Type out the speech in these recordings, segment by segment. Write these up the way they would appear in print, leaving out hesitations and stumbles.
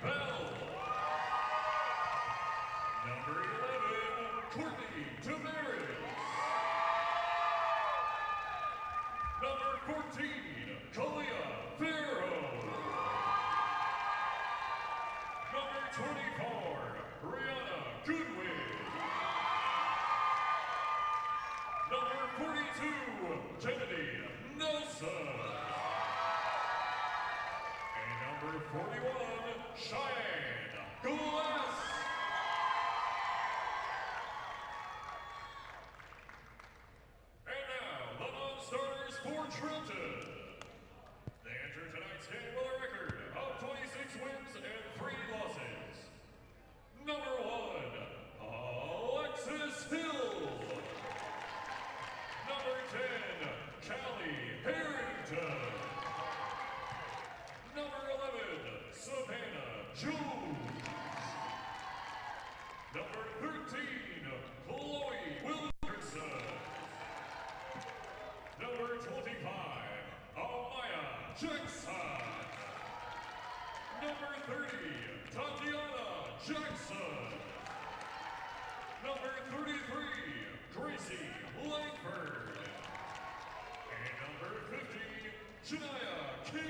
Bell. Number 11, Courtney Tamaris. Number 14, Kalia Farrow. Number 24, Brianna Goodwin. Number 42, Kennedy Nelson. And number 41, Cheyenne Glass. And now, the non-starters for Trenton. They enter tonight's game with a record of 26 wins and 3 losses. Number 1, Alexis Hill. Number 10, Callie Harrington. Number 11, Savannah Jones. Number 13, Chloe Wilkerson. Number 25, Amaya Jackson. Number 30, Tatiana Jackson. Number 33, Gracie Langford. And number 50, Shania King.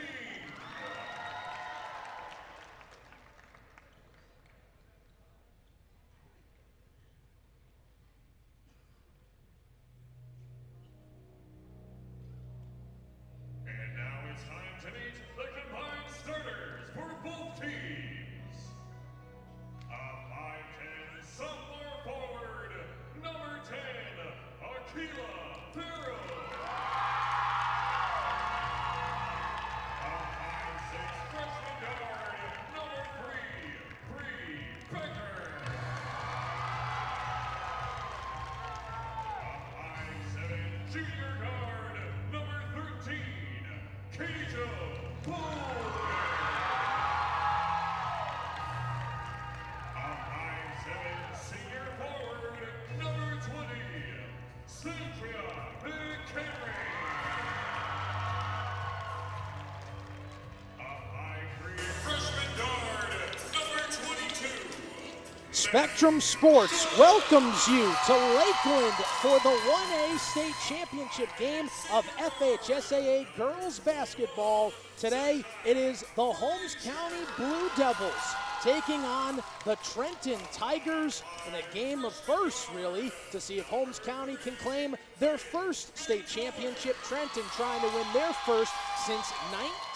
And now it's time to meet the combined starters for both teams. A 5'10" sophomore forward, number 10, Akila Farrow. A 5'6" freshman guard, number 3, Bree Becker. A 5'7" junior guard, number 13, Keijo Holmes. A 5'7" senior forward, number 20, Sandria McHenry. A 5'3" freshman guard, number 22. Spectrum Sports welcomes you to Lakeland for the 1A state championship game of FHSAA girls basketball. Today, it is the Holmes County Blue Devils taking on the Trenton Tigers in a game of firsts, really, to see if Holmes County can claim their first state championship. Trenton trying to win their first since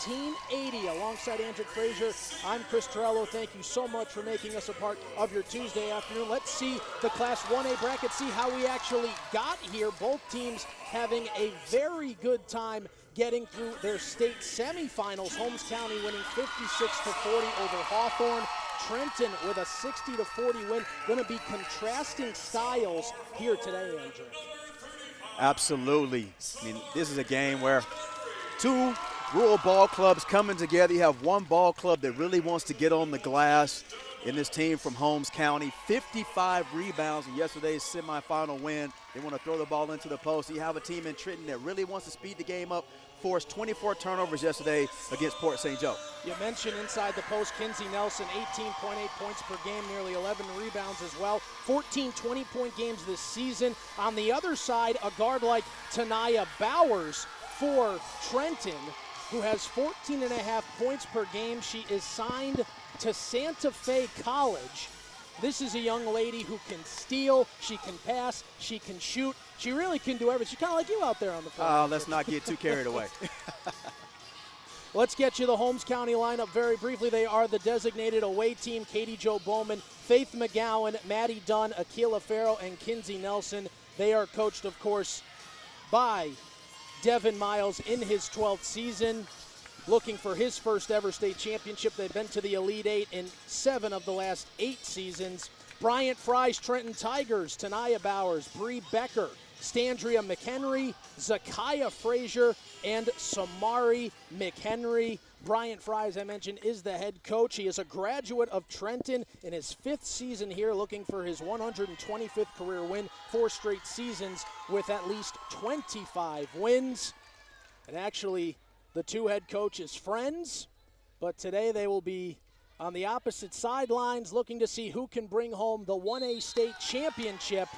1980. Alongside Andrick Frazier, I'm Chris Torello. Thank you so much for making us a part of your Tuesday afternoon. Let's see the Class 1A bracket, see how we actually got here. Both teams having a very good time getting through their state semifinals. Holmes County winning 56-40 over Hawthorne. Trenton with a 60-40 win. Going to be contrasting styles here today, Andrew. Absolutely. I mean, this is a game where two rural ball clubs coming together. You have one ball club that really wants to get on the glass in this team from Holmes County. 55 rebounds in yesterday's semifinal win. They want to throw the ball into the post. You have a team in Trenton that really wants to speed the game up, forced 24 turnovers yesterday against Port St. Joe. You mentioned inside the post, Kinsey Nelson, 18.8 points per game, nearly 11 rebounds as well. 14 20-point games this season. On the other side, a guard like Tanaya Bowers for Trenton, who has 14.5 points per game. She is signed to Santa Fe College. This is a young lady who can steal, she can pass, she can shoot. She really can do everything. She's kind of like you out there on the floor. Let's not get too carried away. Let's get you the Holmes County lineup very briefly. They are the designated away team: Katie Jo Bowman, Faith McGowan, Maddie Dunn, Akila Farrow, and Kinsey Nelson. They are coached, of course, by Devin Miles in his 12th season, looking for his first ever state championship. They've been to the Elite Eight in 7 of the last 8 seasons. Bryant Fry's Trenton Tigers, Tanaya Bowers, Bree Becker, Standria McHenry, Zakiah Frazier, and Samari McHenry. Bryant Fry, as I mentioned, is the head coach. He is a graduate of Trenton in his 5th season here, looking for his 125th career win, 4 straight seasons with at least 25 wins. And actually, the two head coaches friends, but today they will be on the opposite sidelines, looking to see who can bring home the 1A state championship.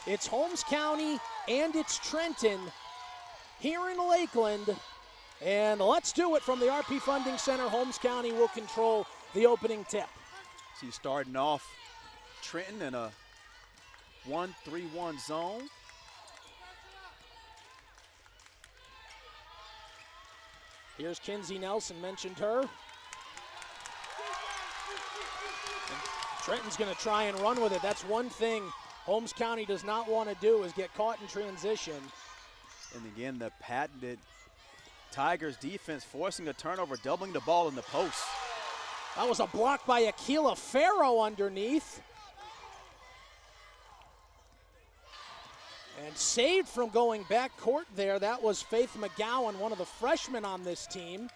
It's Holmes County and it's Trenton here in Lakeland. And let's do it from the RP Funding Center. Holmes County will control the opening tip. So starting off Trenton in a 1-3-1 zone. Here's Kinsey Nelson, mentioned her. And Trenton's going to try and run with it. That's one thing Holmes County does not want to do, is get caught in transition. And again, the patented Tigers defense forcing a turnover, doubling the ball in the post. That was a block by Akila Farrow underneath. And saved from going back court there. That was Faith McGowan, one of the freshmen on this team.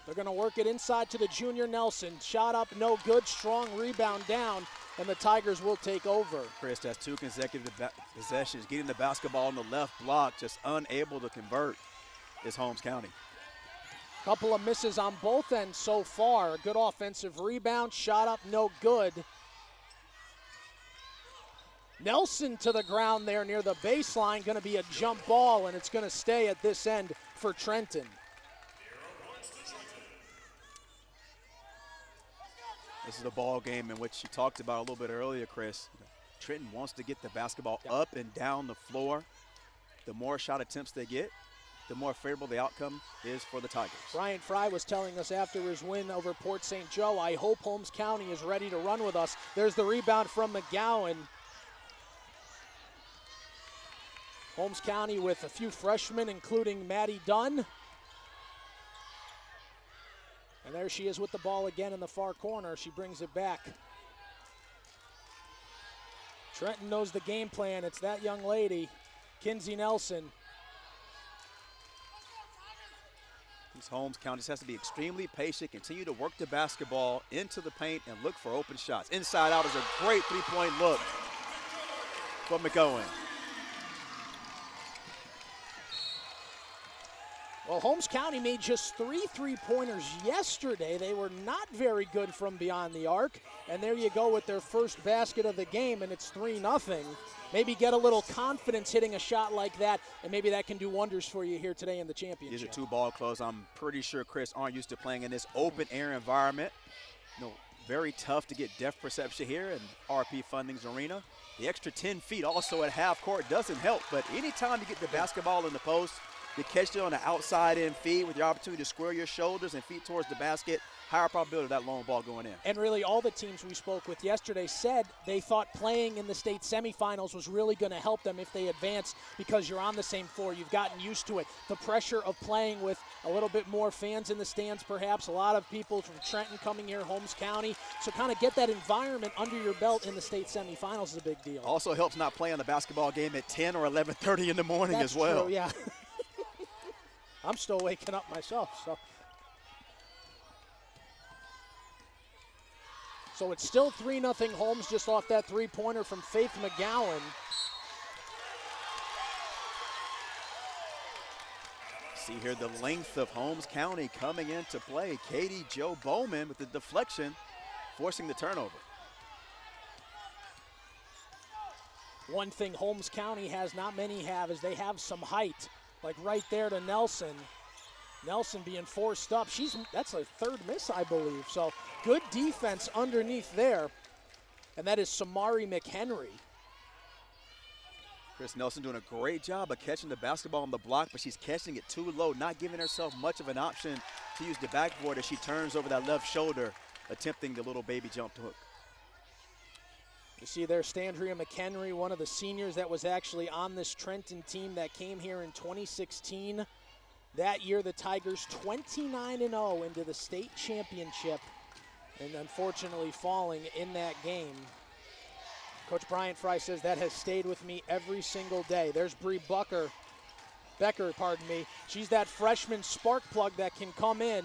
They're going to work it inside to the junior Nelson. Shot up, no good. Strong rebound down, and the Tigers will take over. Chris, that's 2 consecutive possessions. Getting the basketball on the left block, just unable to convert is Holmes County. Couple of misses on both ends so far. Good offensive rebound. Shot up, no good. Nelson to the ground there near the baseline. Going to be a jump ball, and it's going to stay at this end for Trenton. This is a ball game in which you talked about a little bit earlier, Chris. Trenton wants to get the basketball up and down the floor. The more shot attempts they get, the more favorable the outcome is for the Tigers. Brian Fry was telling us after his win over Port St. Joe, I hope Holmes County is ready to run with us. There's the rebound from McGowan. Holmes County with a few freshmen, including Maddie Dunn. And there she is with the ball again in the far corner. She brings it back. Trenton knows the game plan. It's that young lady, Kinsey Nelson. These Holmes County just has to be extremely patient, continue to work the basketball into the paint and look for open shots. Inside out is a great three-point look from McGowan. Well, Holmes County made just 3 3-pointers yesterday. They were not very good from beyond the arc. And there you go with their first basket of the game, and it's 3-0. Maybe get a little confidence hitting a shot like that, and maybe that can do wonders for you here today in the championship. These are 2 ball clubs I'm pretty sure, Chris, aren't used to playing in this open-air environment. Very tough to get depth perception here in RP Funding's arena. The extra 10 feet also at half court doesn't help, but anytime you get the basketball in the post, you catch it on the outside in feed with your opportunity to square your shoulders and feet towards the basket, higher probability of that long ball going in. And really all the teams we spoke with yesterday said they thought playing in the state semifinals was really going to help them if they advance, because you're on the same floor. You've gotten used to it. The pressure of playing with a little bit more fans in the stands perhaps, a lot of people from Trenton coming here, Holmes County. So kind of get that environment under your belt in the state semifinals is a big deal. Also helps not playing the basketball game at 10 or 11:30 in the morning as well. True, yeah. I'm still waking up myself, so it's still 3-0 Holmes just off that 3-pointer from Faith McGowan. See here the length of Holmes County coming into play. Katie Jo Bowman with the deflection, forcing the turnover. One thing Holmes County has, not many have, is they have some height. Like right there to Nelson. Nelson being forced up. That's a 3rd miss, I believe. So good defense underneath there. And that is Samari McHenry. Chris Nelson doing a great job of catching the basketball on the block, but she's catching it too low, not giving herself much of an option to use the backboard as she turns over that left shoulder, attempting the little baby jump hook. You see there, Standria McHenry, one of the seniors that was actually on this Trenton team that came here in 2016. That year, the Tigers 29-0 into the state championship, and unfortunately falling in that game. Coach Brian Fry says that has stayed with me every single day. There's Bree Becker, pardon me. She's that freshman spark plug that can come in.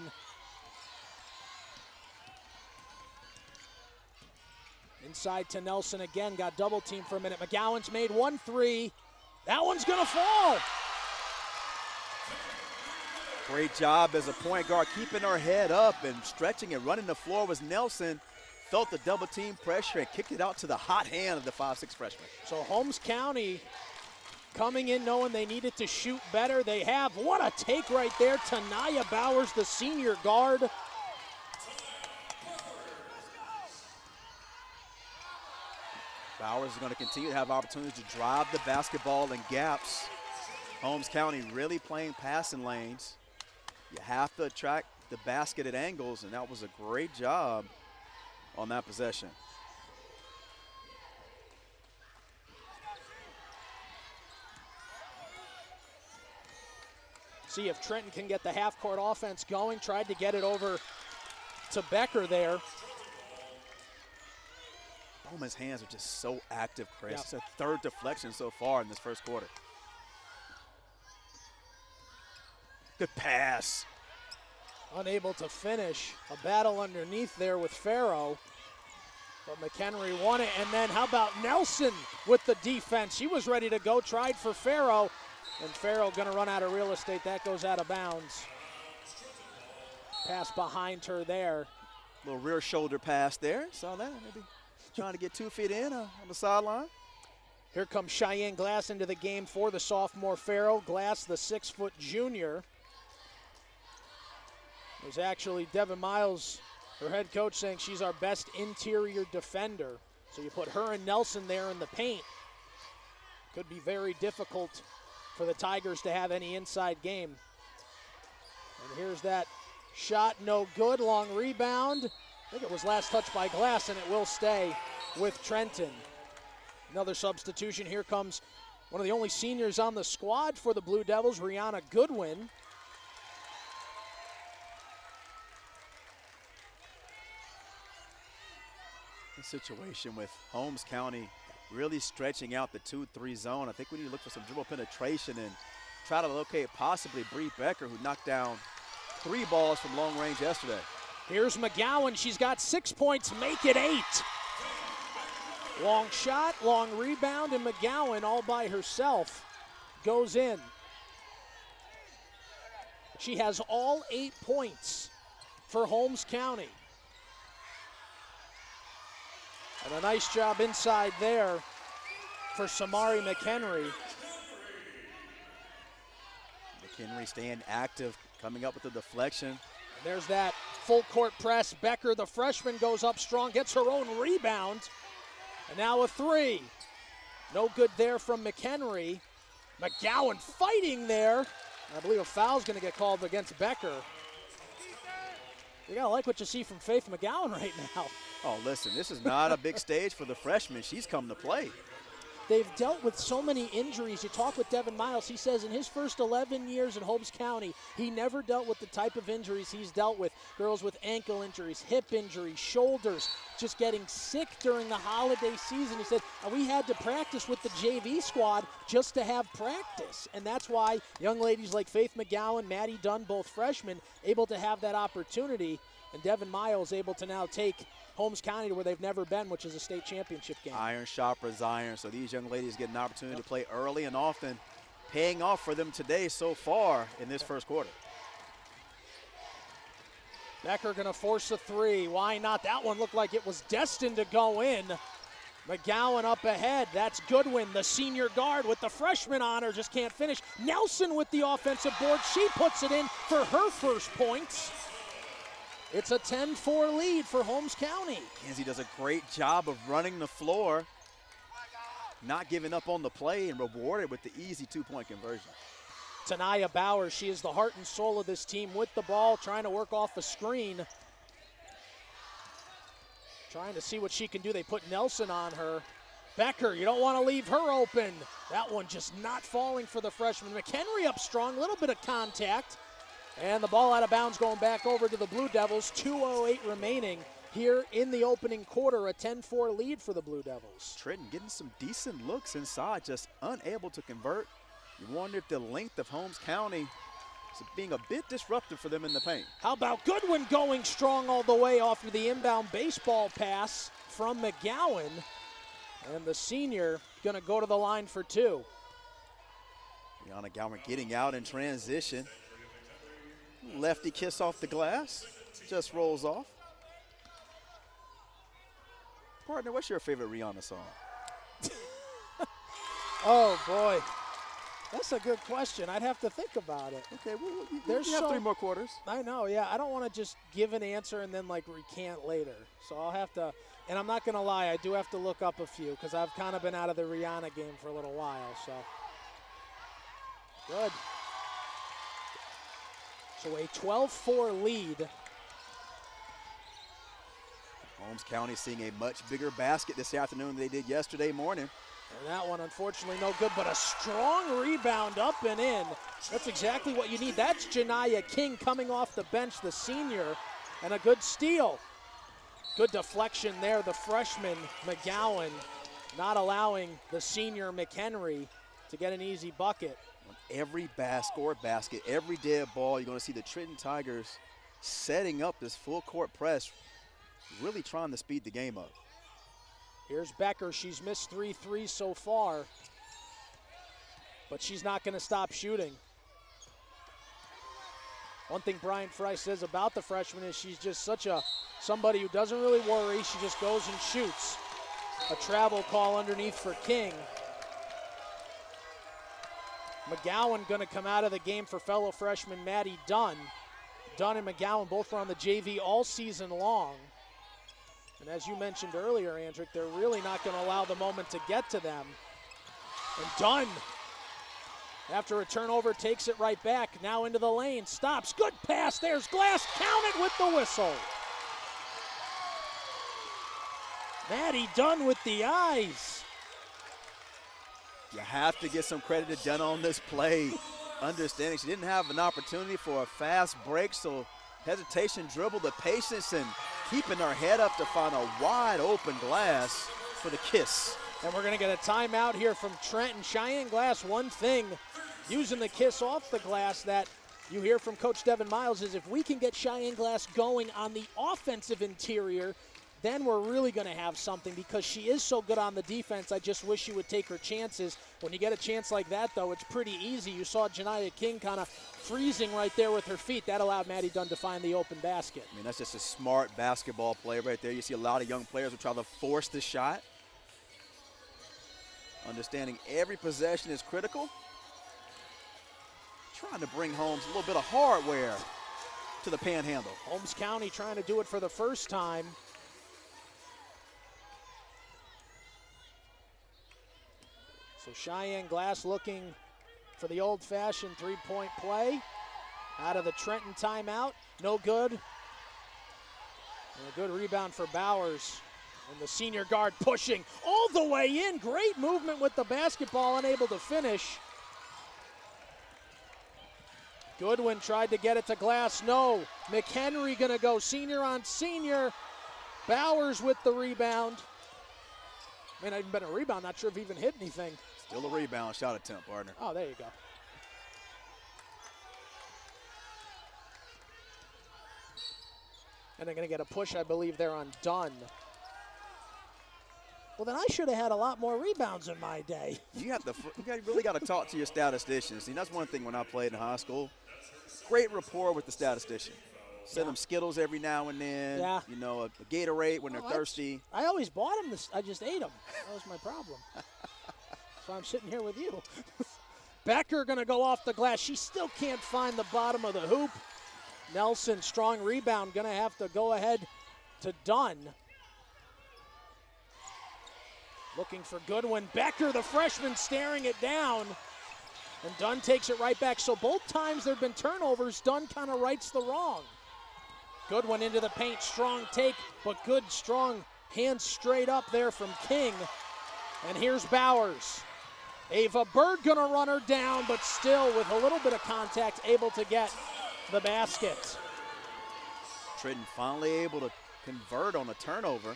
Inside to Nelson again, got double teamed for a minute. McGowan's made 1 3. That one's gonna fall. Great job as a point guard, keeping her head up and stretching and running the floor was Nelson. felt the double team pressure and kicked it out to the hot hand of the 5'6" freshman. So Holmes County coming in knowing they needed to shoot better. They have. What a take right there. Tanaya Bowers, the senior guard. Bowers is going to continue to have opportunities to drive the basketball in gaps. Holmes County really playing passing lanes. You have to attract the basket at angles, and that was a great job on that possession. See if Trenton can get the half-court offense going. Tried to get it over to Becker there. Bowman's hands are just so active, Chris. Yep. It's a third deflection so far in this first quarter. Good pass. Unable to finish. A battle underneath there with Farrow. But McHenry won it. And then how about Nelson with the defense? She was ready to go. Tried for Farrow. And Farrow going to run out of real estate. That goes out of bounds. Pass behind her there. Little rear shoulder pass there. Saw that. Maybe trying to get 2 feet in on the sideline. Here comes Cheyenne Glass into the game for the sophomore Farrow. Glass, the 6-foot junior. There's actually Devin Miles, her head coach, saying she's our best interior defender. So you put her and Nelson there in the paint. Could be very difficult for the Tigers to have any inside game. And here's that shot, no good, long rebound. I think it was last touched by Glass, and it will stay with Trenton. Another substitution. Here comes one of the only seniors on the squad for the Blue Devils, Rihanna Goodwin. The situation with Holmes County really stretching out the 2-3 zone. I think we need to look for some dribble penetration and try to locate possibly Bree Becker, who knocked down 3 balls from long range yesterday. Here's McGowan. She's got 6 points, make it 8. Long shot, long rebound, and McGowan all by herself goes in. She has all 8 points for Holmes County. And a nice job inside there for Samari McHenry. McHenry staying active, coming up with the deflection. And there's that full court press. Becker, the freshman, goes up strong, gets her own rebound. And now a 3. No good there from McHenry. McGowan fighting there. I believe a foul's going to get called against Becker. You got to like what you see from Faith McGowan right now. Oh, listen, this is not a big stage for the freshman. She's come to play. They've dealt with so many injuries. You talk with Devin Miles. He says in his first 11 years in Holmes County, he never dealt with the type of injuries he's dealt with. Girls with ankle injuries, hip injuries, shoulders, just getting sick during the holiday season. He said, we had to practice with the JV squad just to have practice. And that's why young ladies like Faith McGowan, Maddie Dunn, both freshmen, able to have that opportunity. And Devin Miles able to now take Holmes County to where they've never been, which is a state championship game. Iron sharpens iron, so these young ladies get an opportunity to play early and often, paying off for them today so far in this first quarter. Becker going to force a 3. Why not? That one looked like it was destined to go in. McGowan up ahead. That's Goodwin, the senior guard, with the freshman on her. Just can't finish. Nelson with the offensive board. She puts it in for her first points. It's a 10-4 lead for Holmes County. Kenzie does a great job of running the floor, not giving up on the play, and rewarded with the easy 2-point conversion. Tanaya Bowers, she is the heart and soul of this team with the ball, trying to work off a screen. Trying to see what she can do. They put Nelson on her. Becker, you don't want to leave her open. That one just not falling for the freshman. McHenry up strong, a little bit of contact. And the ball out of bounds going back over to the Blue Devils. 2:08 remaining here in the opening quarter. A 10-4 lead for the Blue Devils. Trenton getting some decent looks inside, just unable to convert. You wonder if the length of Holmes County is being a bit disruptive for them in the paint. How about Goodwin going strong all the way off of the inbound baseball pass from McGowan. And the senior going to go to the line for 2. Brianna Gower getting out in transition. Lefty kiss off the glass, just rolls off. Partner, what's your favorite Rihanna song? Oh, boy. That's a good question. I'd have to think about it. Okay, well, There's you have so- 3 more quarters. I know, yeah. I don't want to just give an answer and then, like, recant later. So I'll have to, and I'm not going to lie, I do have to look up a few because I've kind of been out of the Rihanna game for a little while, so. Good. So a 12-4 lead. Holmes County seeing a much bigger basket this afternoon than they did yesterday morning. And that one, unfortunately, no good, but a strong rebound up and in. That's exactly what you need. That's Janiyah King coming off the bench, the senior, and a good steal. Good deflection there, the freshman, McGowan, not allowing the senior McHenry to get an easy bucket. On every scored basket, every dead ball, you're going to see the Trenton Tigers setting up this full court press, really trying to speed the game up. Here's Becker. She's missed 3 threes so far, but she's not going to stop shooting. One thing Brian Fry says about the freshman is she's just somebody who doesn't really worry. She just goes and shoots. A travel call underneath for King. McGowan going to come out of the game for fellow freshman Maddie Dunn. Dunn and McGowan both were on the JV all season long. And as you mentioned earlier, Andrick, they're really not going to allow the moment to get to them. And Dunn, after a turnover, takes it right back. Now into the lane, stops. Good pass. There's Glass. Counted with the whistle. Maddie Dunn with the eyes. You have to get some credit to Dunn on this play. Understanding she didn't have an opportunity for a fast break, so hesitation, dribble, the patience, and keeping her head up to find a wide open Glass for the kiss. And we're going to get a timeout here from Trenton. Cheyenne Glass, one thing, using the kiss off the glass that you hear from Coach Devin Miles is if we can get Cheyenne Glass going on the offensive interior, then we're really going to have something because she is so good on the defense. I just wish she would take her chances. When you get a chance like that, though, it's pretty easy. You saw Janiyah King kind of freezing right there with her feet. That allowed Maddie Dunn to find the open basket. I mean, that's just a smart basketball play right there. You see a lot of young players who try to force the shot. Understanding every possession is critical. Trying to bring Holmes a little bit of hardware to the panhandle. Holmes County trying to do it for the first time. So Cheyenne Glass looking for the old-fashioned three-point play. Out of the Trenton timeout, no good. And a good rebound for Bowers. And the senior guard pushing all the way in. Great movement with the basketball, unable to finish. Goodwin tried to get it to Glass, no. McHenry gonna go senior on senior. Bowers with the rebound. May not even been a rebound, not sure if he even hit anything. Still a rebound, shot attempt, partner. Oh, there you go. And they're going to get a push, I believe, there on Dunn. Well, then I should have had a lot more rebounds in my day. You really got to talk to your statisticians. See, that's one thing when I played in high school. Great rapport with the statistician. Send them Skittles every now and then. Yeah. You know, a Gatorade when they're thirsty. I always bought them. I just ate them. That was my problem. So I'm sitting here with you. Becker going to go off the glass. She still can't find the bottom of the hoop. Nelson, strong rebound, going to have to go ahead to Dunn. Looking for Goodwin. Becker, the freshman, staring it down. And Dunn takes it right back. So both times there have been turnovers, Dunn kind of rights the wrong. Goodwin into the paint, strong take, but good, strong hands straight up there from King. And here's Bowers. Ava Bird gonna run her down, but still with a little bit of contact, able to get the basket. Trenton finally able to convert on a turnover.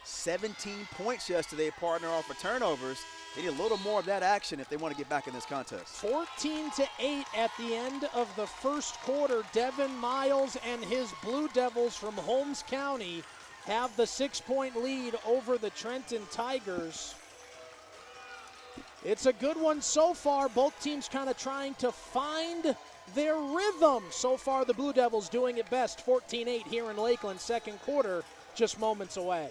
17 points yesterday, partner off of turnovers. They need a little more of that action if they want to get back in this contest. 14-8 at the end of the first quarter. Devin Miles and his Blue Devils from Holmes County have the 6-point lead over the Trenton Tigers. It's a good one so far. Both teams kind of trying to find their rhythm. So far, the Blue Devils doing it best. 14-8 here in Lakeland, second quarter, just moments away.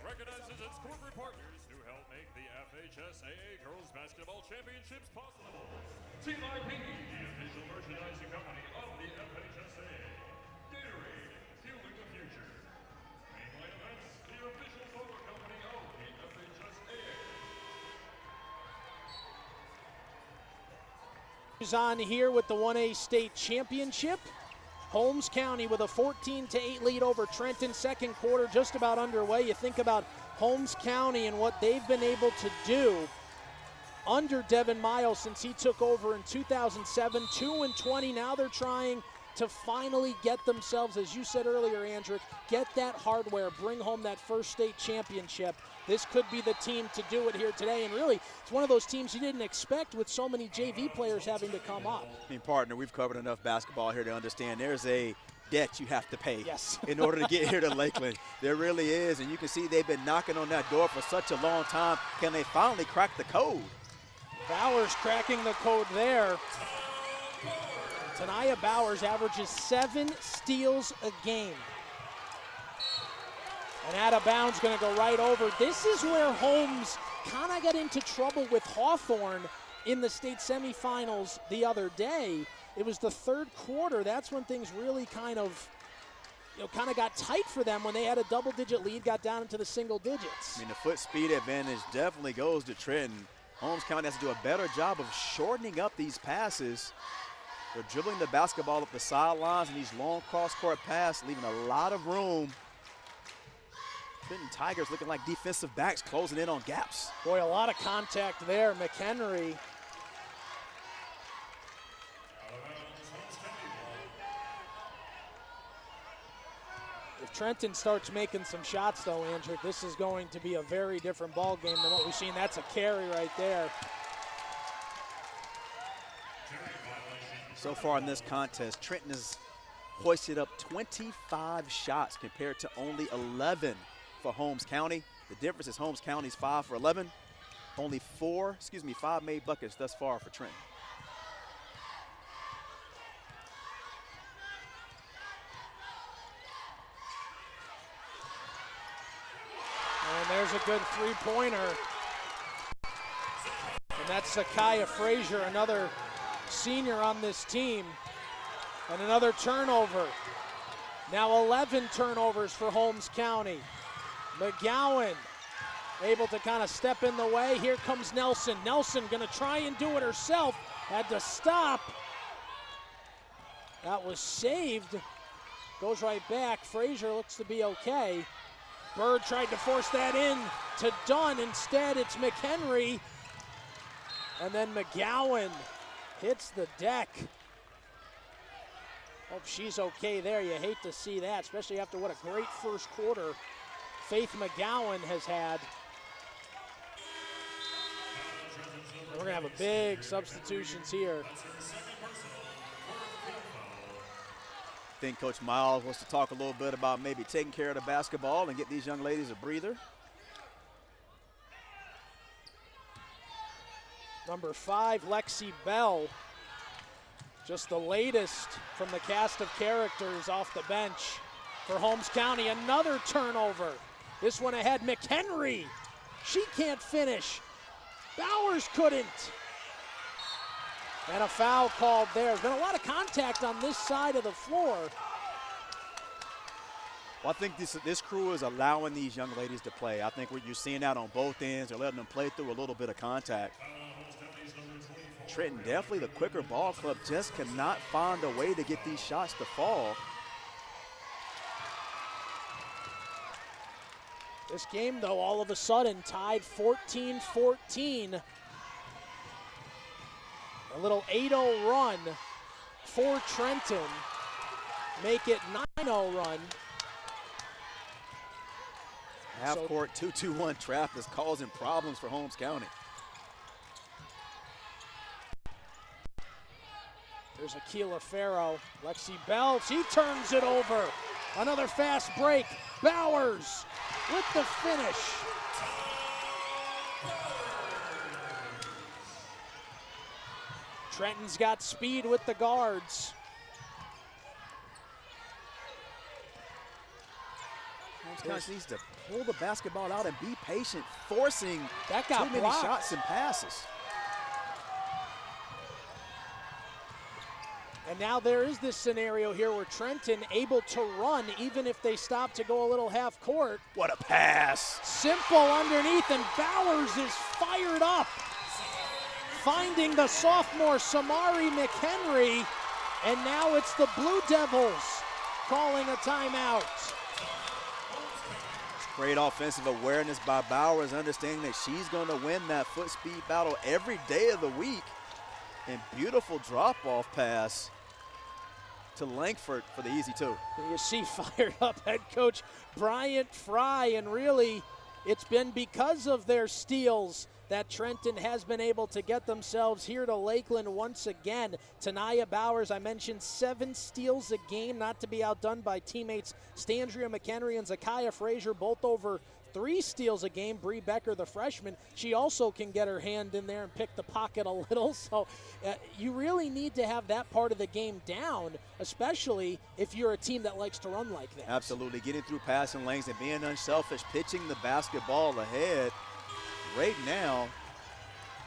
recognizes its corporate partners who help make the FHSAA Girls Basketball Championships possible. Team IP, the official merchandising company of the FHSAA. Gatorade, fueling the future. Mainline Events, the official photo company of the FHSAA. Is on here with the 1A state championship. Holmes County with a 14-8 lead over Trenton. Second quarter just about underway. You think about Holmes County and what they've been able to do under Devin Miles since he took over in 2007. 2-20. Now they're trying to finally get themselves, as you said earlier, Andrew, get that hardware, bring home that first state championship. This could be the team to do it here today, and really, it's one of those teams you didn't expect with so many JV players having to come up. I mean, partner, we've covered enough basketball here to understand there's a debt you have to pay yes. in order to get here to Lakeland. There really is, and you can see they've been knocking on that door for such a long time. Can they finally crack the code? Bowers cracking the code there. Tanaya Bowers averages 7 steals a game. And out of bounds, going to go right over. This is where Holmes kind of got into trouble with Hawthorne in the state semifinals the other day. It was the third quarter. That's when things really kind of got tight for them when they had a double-digit lead, got down into the single digits. I mean, the foot speed advantage definitely goes to Trenton. Holmes County has to do a better job of shortening up these passes. They're dribbling the basketball up the sidelines and these long cross-court passes, leaving a lot of room. Trenton Tigers looking like defensive backs closing in on gaps. Boy, a lot of contact there. McHenry. If Trenton starts making some shots, though, Andrew, this is going to be a very different ball game than what we've seen. That's a carry right there. So far in this contest, Trenton has hoisted up 25 shots compared to only 11 for Holmes County. The difference is Holmes County's 5 for 11. Only 5 made buckets thus far for Trenton. And there's a good three-pointer. And that's Zakiah Frazier, another senior on this team. And another turnover. Now 11 turnovers for Holmes County. McGowan able to kind of step in the way. Here comes Nelson. Nelson gonna try and do it herself. Had to stop. That was saved. Goes right back. Frazier looks to be okay. Bird tried to force that in to Dunn. Instead, it's McHenry. And then McGowan hits the deck. Hope she's okay there. You hate to see that, especially after what a great first quarter Faith McGowan has had. And we're going to have a big substitutions here. I think Coach Miles wants to talk a little bit about maybe taking care of the basketball and get these young ladies a breather. Number 5, Lexi Bell. Just the latest from the cast of characters off the bench for Holmes County. Another turnover. This one ahead, McHenry. She can't finish. Bowers couldn't. And a foul called there. There's been a lot of contact on this side of the floor. Well, I think this crew is allowing these young ladies to play. I think what you're seeing out on both ends, they're letting them play through a little bit of contact. Trenton, definitely the quicker ball club, just cannot find a way to get these shots to fall. This game, though, all of a sudden tied 14-14. A little 8-0 run for Trenton. Make it 9-0 run. Half-court 2-2-1 trap is causing problems for Holmes County. There's Akila Farrow. Lexi Bell, she turns it over. Another fast break. Bowers with the finish. Trenton's got speed with the guards. Holmes County needs to pull the basketball out and be patient, forcing that got too many blocked. shots and passes. And now there is this scenario here where Trenton able to run even if they stop to go a little half court. What a pass. Simple underneath, and Bowers is fired up. Finding the sophomore Samari McHenry, and now it's the Blue Devils calling a timeout. Great offensive awareness by Bowers, understanding that she's going to win that foot speed battle every day of the week. And beautiful drop-off pass to Langford for the easy two. You see fired up head coach Bryant Fry, and really it's been because of their steals that Trenton has been able to get themselves here to Lakeland once again. Tanaya Bowers, I mentioned 7 steals a game, not to be outdone by teammates Standria McHenry and Zakiah Frazier, both over 3 steals a game. Bree Becker, the freshman, she also can get her hand in there and pick the pocket a little. So you really need to have that part of the game down, especially if you're a team that likes to run like that. Absolutely, getting through passing lanes and being unselfish, pitching the basketball ahead. Right now,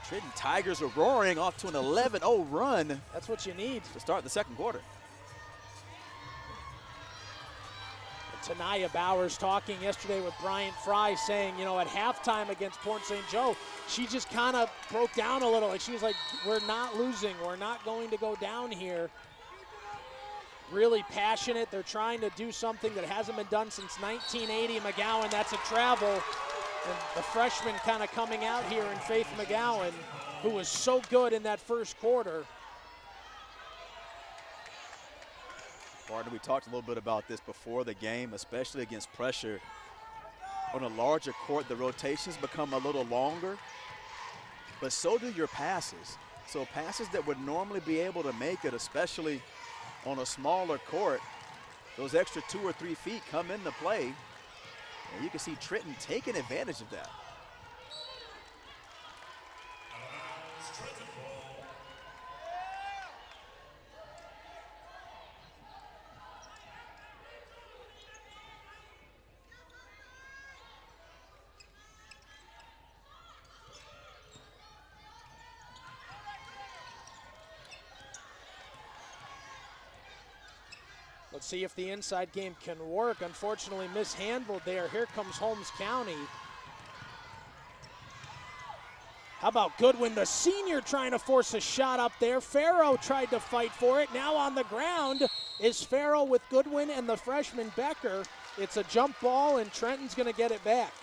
Trenton Tigers are roaring off to an 11-0 run. That's what you need to start the second quarter. Tanaya Bowers talking yesterday with Bryant Fry, saying, you know, at halftime against Port St. Joe, she just kind of broke down a little. Like, she was like, we're not losing. We're not going to go down here. Really passionate. They're trying to do something that hasn't been done since 1980. McGowan, that's a travel. And the freshman kind of coming out here in Faith McGowan, who was so good in that first quarter. Partner, we talked a little bit about this before the game, especially against pressure. On a larger court, the rotations become a little longer, but so do your passes. So passes that would normally be able to make it, especially on a smaller court, those extra 2 or 3 feet come into play. And you can see Trenton taking advantage of that. Let's see if the inside game can work. Unfortunately mishandled there. Here comes Holmes County. How about Goodwin, the senior, trying to force a shot up there. Farrow tried to fight for it. Now on the ground is Farrow with Goodwin and the freshman Becker. It's a jump ball, and Trenton's going to get it back.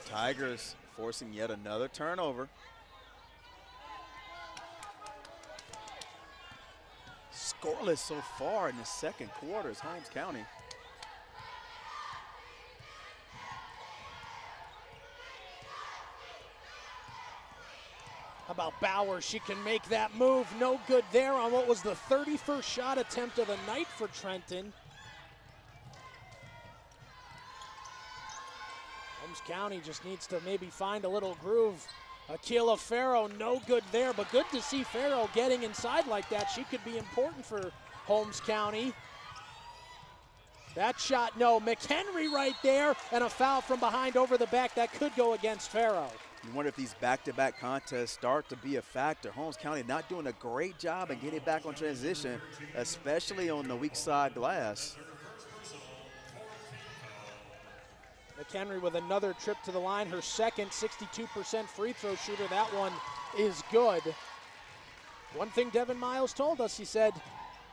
Tigers forcing yet another turnover. Scoreless so far in the second quarter is Holmes County. How about Bauer? She can make that move. No good there on what was the 31st shot attempt of the night for Trenton. Holmes County just needs to maybe find a little groove. Akila Farrow, no good there, but good to see Farrow getting inside like that. She could be important for Holmes County. That shot, no. McHenry right there, and a foul from behind over the back that could go against Farrow. You wonder if these back-to-back contests start to be a factor. Holmes County not doing a great job in getting back on transition, especially on the weak side glass. McHenry with another trip to the line, her second 62% free throw shooter. That one is good. One thing Devin Miles told us, he said,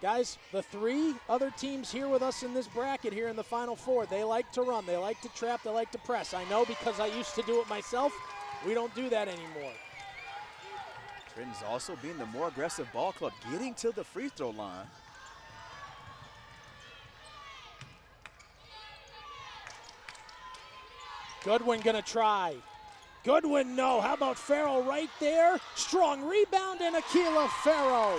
guys, the 3 other teams here with us in this bracket here in the Final Four, they like to run, they like to trap, they like to press. I know because I used to do it myself. We don't do that anymore. Trenton's also being the more aggressive ball club, getting to the free throw line. Goodwin gonna try. Goodwin, no. How about Farrow right there? Strong rebound, and Akila Farrow.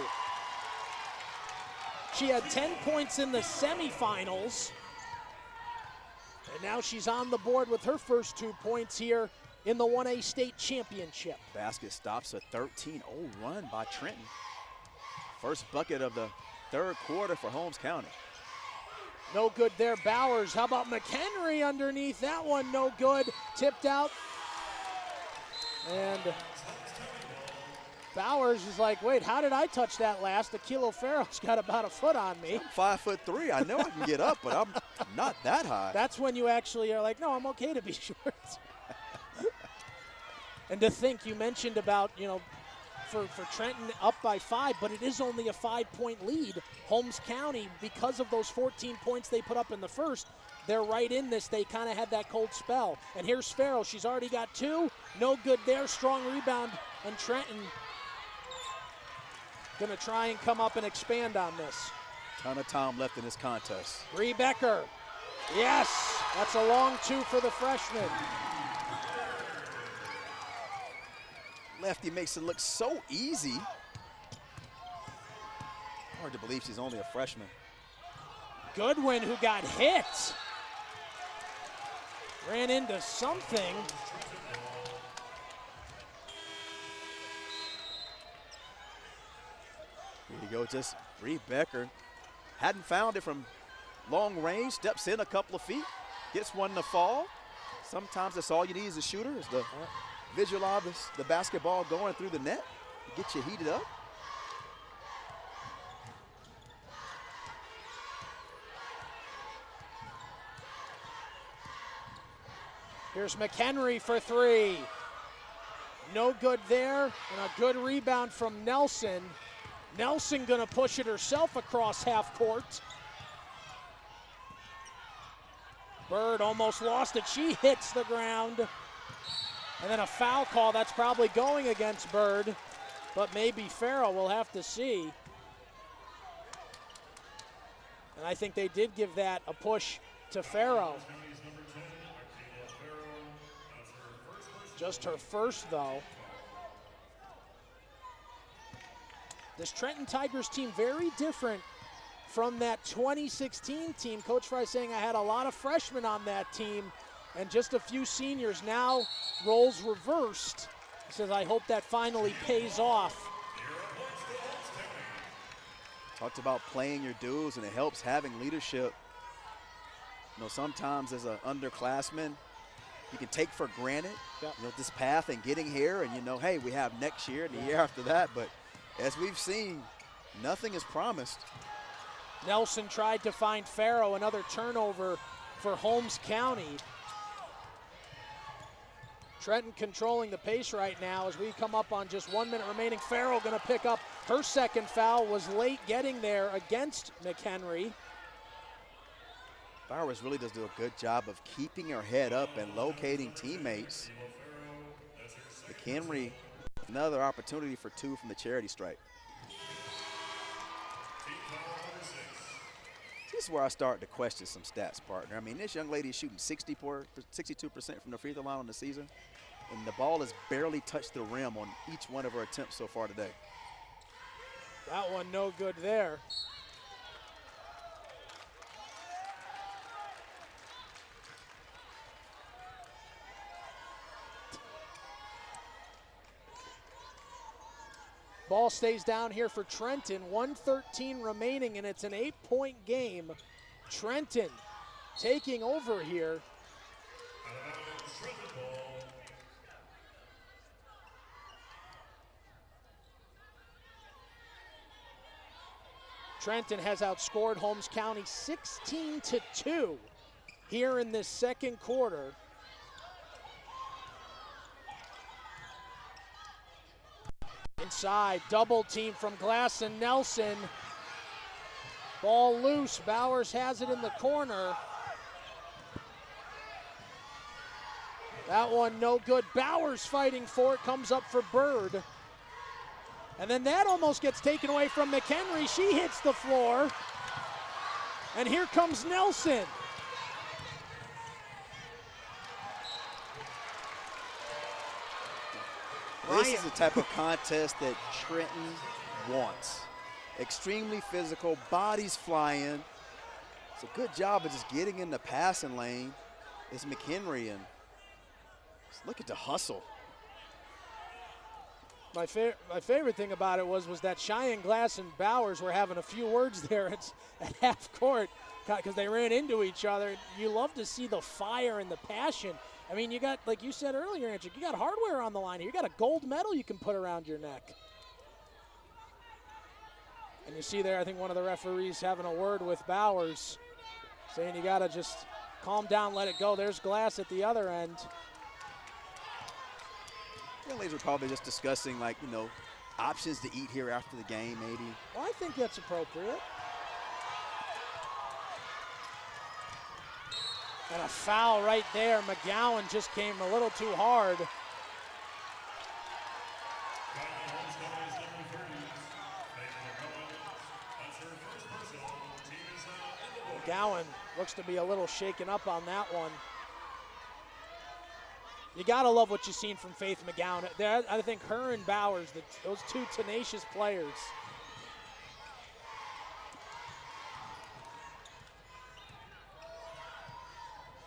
She had 10 points in the semifinals. And now she's on the board with her first 2 points here in the 1A state championship. Basket stops a 13-0 run by Trenton. First bucket of the third quarter for Holmes County. No good there, Bowers. How about McHenry underneath? That one no good. Tipped out. And Bowers is like, wait, how did I touch that last? Akilo Farrell's got about a foot on me. I'm 5'3". I know I can get up, but I'm not that high. That's when you actually are like, no, I'm okay to be short. And to think, you mentioned about, for Trenton up by 5, but it is only a 5-point lead. Holmes County, because of those 14 points they put up in the first, they're right in this. They kind of had that cold spell. And here's Farrell. She's already got 2. No good there. Strong rebound. And Trenton going to try and come up and expand on this. Ton of time left in this contest. Bree Becker. Yes. That's a long 2 for the freshman. Lefty makes it look so easy. Hard to believe she's only a freshman. Goodwin, who got hit. Ran into something. Here you go, just Bree Becker. Hadn't found it from long range, steps in a couple of feet, gets one to fall. Sometimes that's all you need as a shooter, is the visualize the basketball going through the net to get you heated up. Here's McHenry for 3. No good there, and a good rebound from Nelson. Nelson gonna push it herself across half court. Bird almost lost it. She hits the ground. And then a foul call. That's probably going against Bird, but maybe Farrell. We'll have to see. And I think they did give that a push to Farrell. Just her first, though. This Trenton Tigers team very different from that 2016 team. Coach Fry saying I had a lot of freshmen on that team and just a few seniors. Now roles reversed. He says, I hope that finally pays off. Talked about playing your dues, and it helps having leadership. Sometimes as an underclassman, you can take for granted this path and getting here, and hey, we have next year and the year after that. But as we've seen, nothing is promised. Nelson tried to find Farrow, another turnover for Holmes County. Trenton controlling the pace right now as we come up on just 1 minute remaining. Farrow going to pick up her second foul, was late getting there against McHenry. Bowers really does do a good job of keeping her head up and locating teammates. McHenry, another opportunity for 2 from the charity stripe. This is where I start to question some stats, partner. I mean, this young lady is shooting 62% from the free throw line on the season, and the ball has barely touched the rim on each one of her attempts so far today. That one no good there. Ball stays down here for Trenton. 1:13 remaining, and it's an 8-point game. Trenton taking over here. Trenton has outscored Holmes County 16-2 here in this second quarter. Inside, double team from Glass and Nelson. Ball loose, Bowers has it in the corner. That one no good. Bowers fighting for it, comes up for Bird. And then that almost gets taken away from McHenry. She hits the floor. And here comes Nelson. This is the type of contest that Trenton wants. Extremely physical, bodies flying. It's a good job of just getting in the passing lane. It's McHenry, and look at the hustle. My favorite thing about it was that Cheyenne Glass and Bowers were having a few words there at half court because they ran into each other. You love to see the fire and the passion. I mean, you got, like you said earlier, Andrew, you got hardware on the line here. You got a gold medal you can put around your neck. And you see there, I think one of the referees having a word with Bowers, saying you got to just calm down, let it go. There's Glass at the other end. The ladies are probably just discussing, like, you know, options to eat here after the game, maybe. Well, I think that's appropriate. And a foul right there. McGowan just came a little too hard. McGowan looks to be a little shaken up on that one. You gotta love what you've seen from Faith McGowan. There, I think her and Bowers, those two tenacious players.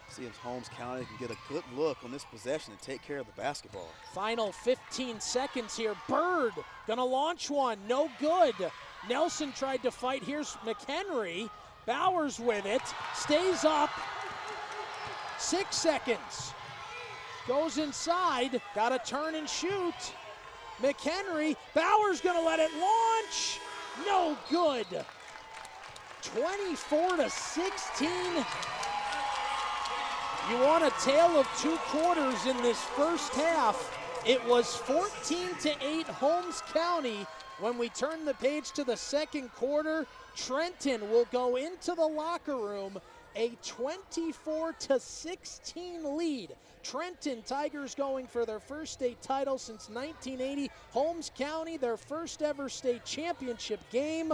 See if Holmes County can get a good look on this possession and take care of the basketball. Final 15 seconds here. Bird gonna launch one, no good. Nelson tried to fight. Here's McHenry. Bowers with it, stays up. 6 seconds. Goes inside, got to turn and shoot. McHenry, Bowers gonna let it launch. No good. 24-16. You want a tale of two quarters in this first half. It was 14-8 Holmes County. When we turn the page to the second quarter, Trenton will go into the locker room, a 24-16 lead. Trenton Tigers going for their first state title since 1980. Holmes County, their first ever state championship game.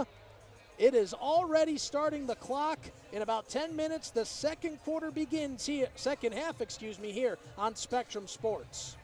It is already starting the clock. In about 10 minutes, the second quarter begins here, second half, excuse me, here on Spectrum Sports.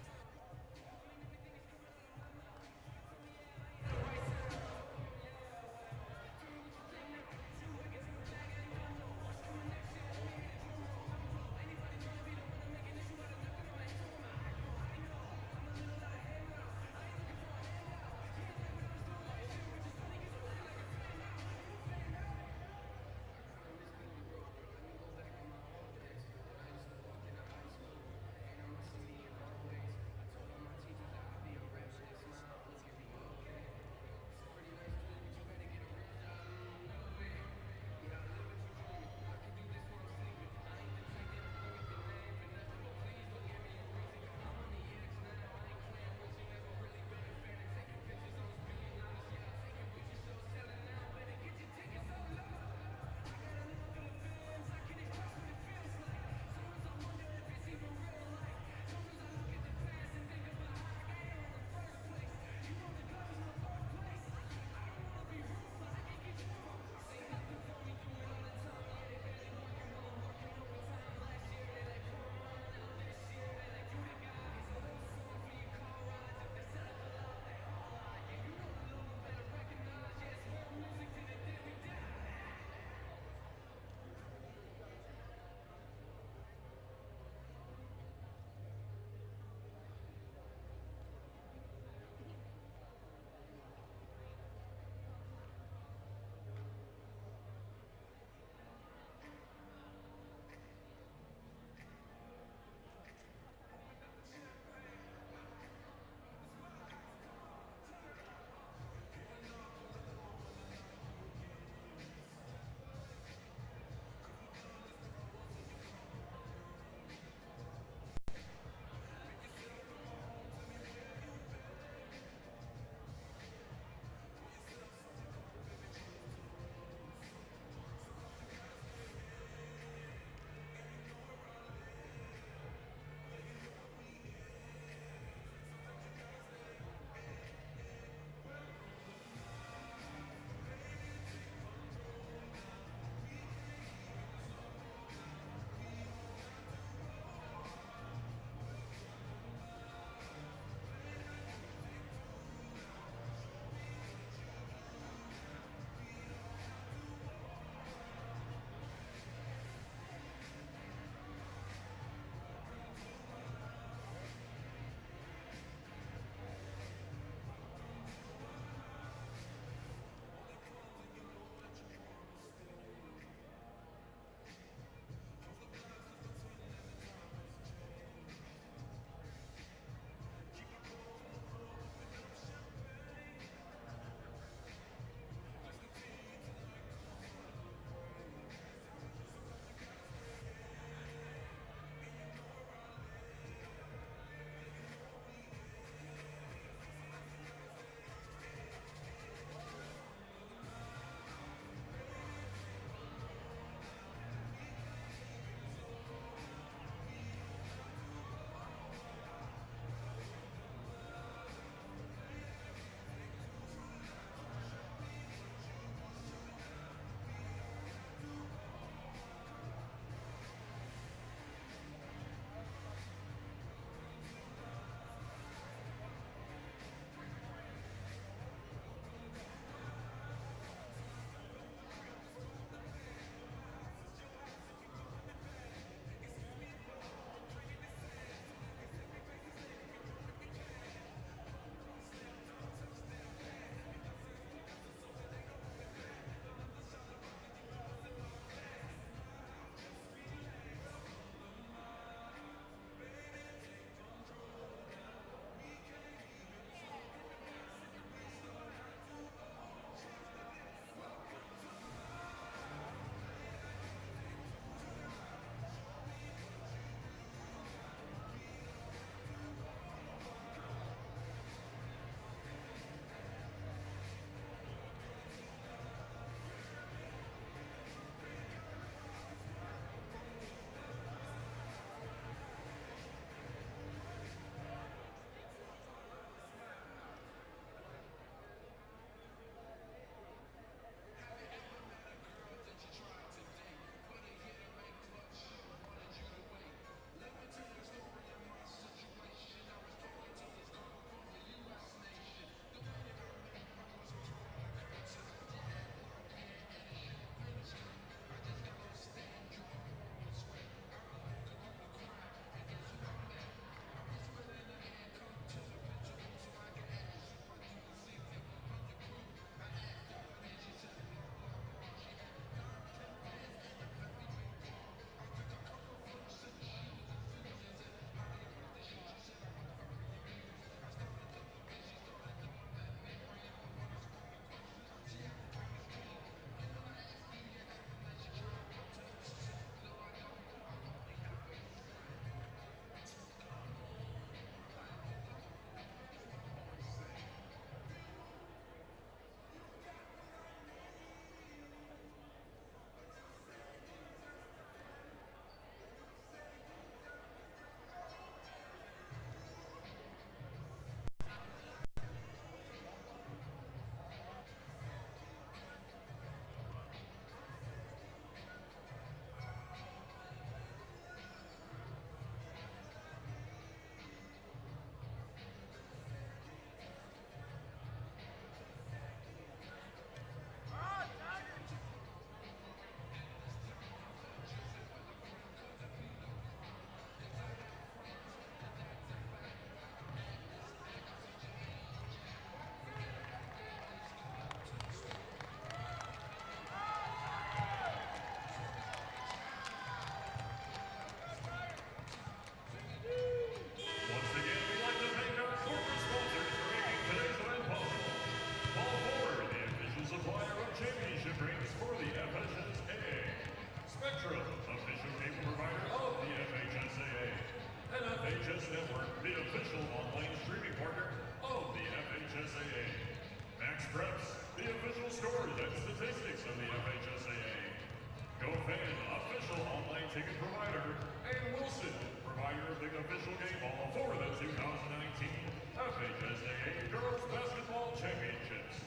ticket provider, and Wilson, provider of the official game ball for the 2019 FHSAA Girls Basketball Championships.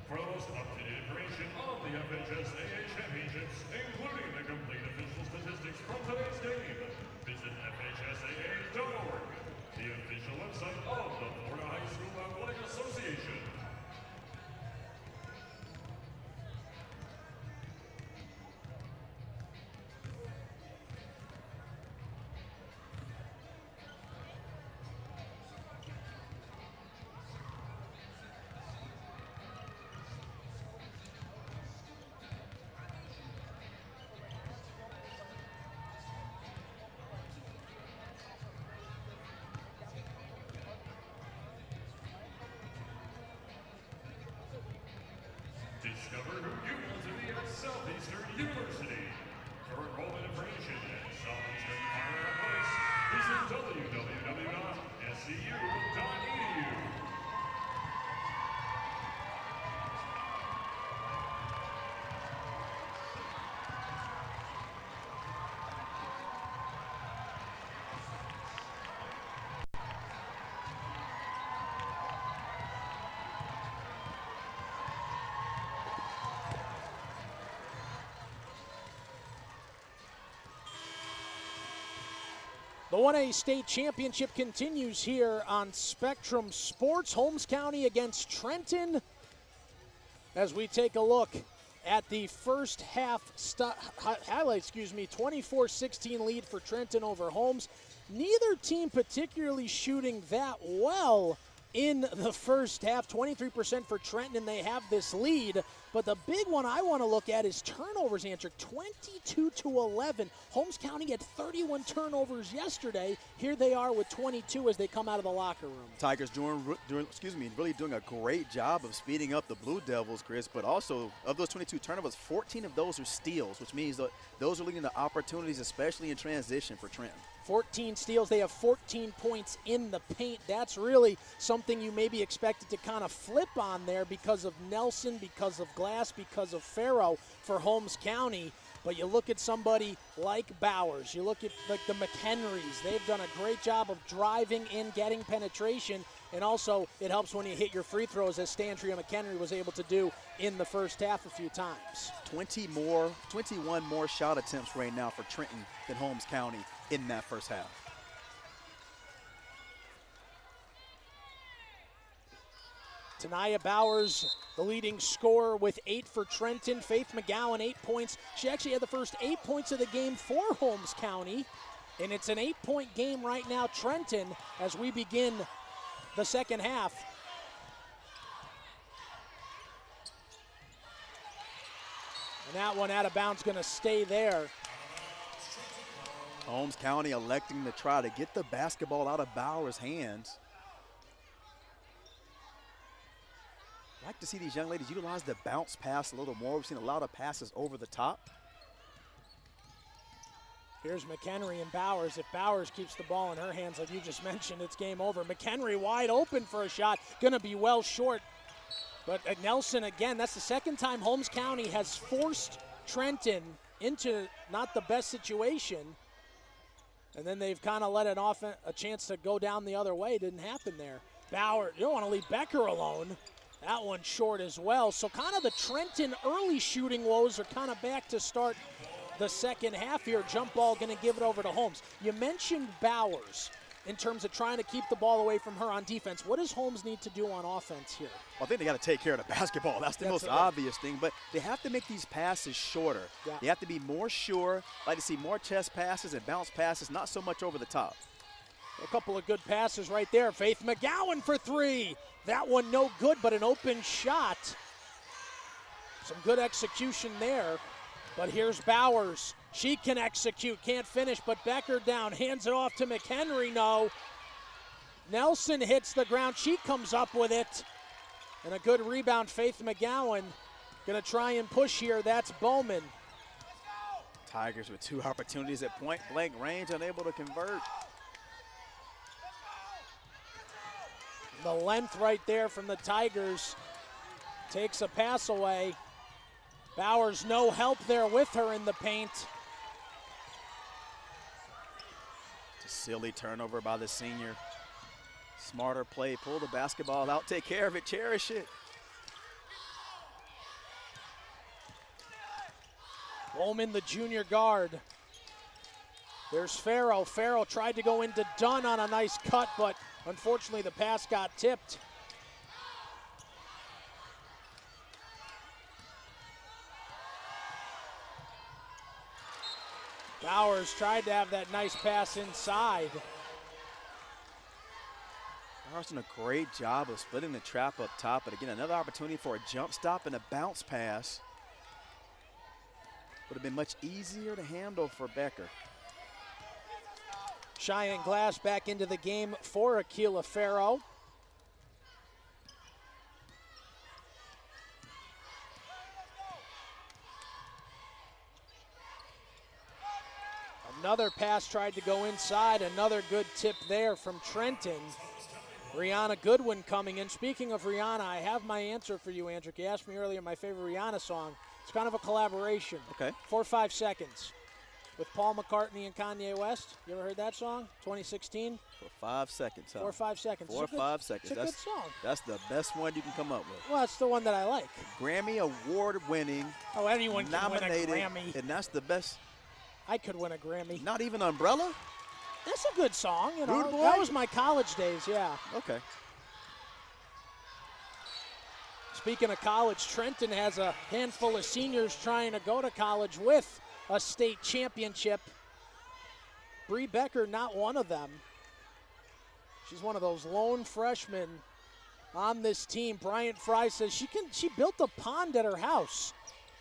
For the most up-to-date information on the FHSAA Championships, including the complete official statistics from today's game, visit FHSAA.org, the official website of the Florida High School Athletic Association. Discover who you want to be at Southeastern University. For enrollment information at Southeastern Fire Athletics, visit www.scu.edu. The 1A state championship continues here on Spectrum Sports. Holmes County against Trenton. As we take a look at the first half highlight, 24-16 lead for Trenton over Holmes. Neither team particularly shooting that well in the first half. 23% for Trenton, and they have this lead. But the big one I want to look at is turnovers, Andrew. 22-11. Holmes County had 31 turnovers yesterday. Here they are with 22 as they come out of the locker room. Tigers really doing a great job of speeding up the Blue Devils, Chris, but also of those 22 turnovers, 14 of those are steals, which means that those are leading to opportunities, especially in transition for Trenton. 14 steals. They have 14 points in the paint. That's really something you maybe expected to kind of flip on there because of Nelson, because of Glass, because of Farrow for Holmes County. But you look at somebody like Bowers, you look at like the McHenrys. They've done a great job of driving in, getting penetration, and also it helps when you hit your free throws, as Stantria McHenry was able to do in the first half a few times. 21 more shot attempts right now for Trenton than Holmes County in that first half. Tanaya Bowers, the leading scorer with 8 for Trenton. Faith McGowan, 8 points. She actually had the first 8 points of the game for Holmes County. And it's an 8-point game right now, Trenton, as we begin the second half. And that one out of bounds, going to stay there. Holmes County electing to try to get the basketball out of Bowers' hands. I like to see these young ladies utilize the bounce pass a little more. We've seen a lot of passes over the top. Here's McHenry and Bowers. If Bowers keeps the ball in her hands, like you just mentioned, it's game over. McHenry wide open for a shot, gonna be well short. But Nelson, again, that's the second time Holmes County has forced Trenton into not the best situation. And then they've kind of let it off a chance to go down the other way. Didn't happen there. Bauer, you don't want to leave Becker alone. That one short as well. So kind of the Trenton early shooting woes are kind of back to start the second half here. Jump ball going to give it over to Holmes. You mentioned Bowers in terms of trying to keep the ball away from her on defense. What does Holmes need to do on offense here? Well, I think they got to take care of the basketball. That's the most obvious thing, but they have to make these passes shorter. Yeah. They have to be more sure. I'd like to see more chest passes and bounce passes, not so much over the top. A couple of good passes right there. Faith McGowan for 3. That one no good, but an open shot. Some good execution there. But here's Bowers. She can execute, can't finish, but Becker down, hands it off to McHenry, no. Nelson hits the ground, she comes up with it. And a good rebound, Faith McGowan. Gonna try and push here, that's Bowman. Tigers with 2 opportunities at point blank range, unable to convert. The length right there from the Tigers. takes a pass away. Bowers no help there with her in the paint. It's a silly turnover by the senior. Smarter play, pull the basketball out, take care of it, cherish it. Bowman, the junior guard. There's Farrow. Farrow tried to go into Dunn on a nice cut, but unfortunately the pass got tipped. Bowers tried to have that nice pass inside. Bowers doing a great job of splitting the trap up top, but again, another opportunity for a jump stop and a bounce pass. Would have been much easier to handle for Becker. Cheyenne Glass back into the game for Akila Farrow. Another pass tried to go inside. Another good tip there from Trenton. Rihanna Goodwin coming in. Speaking of Rihanna, I have my answer for you, Andrew. You asked me earlier my favorite Rihanna song. It's kind of a collaboration. Okay. 4 or 5 Seconds with Paul McCartney and Kanye West. You ever heard that song? 2016? For 5 seconds, huh? 4 or 5 Seconds. 4 or 5 seconds. It's a good song. That's the best one you can come up with. Well, it's the one that I like. Grammy award winning. Oh, anyone can win a nominated, Grammy. and that's the best. I could win a Grammy. Not even Umbrella? That's a good song. You know, Rude Boy? that was my college days, yeah. Okay. Speaking of college, Trenton has a handful of seniors trying to go to college with a state championship. Bree Becker, not one of them. She's one of those lone freshmen on this team. Bryant Fry says she built a pond at her house.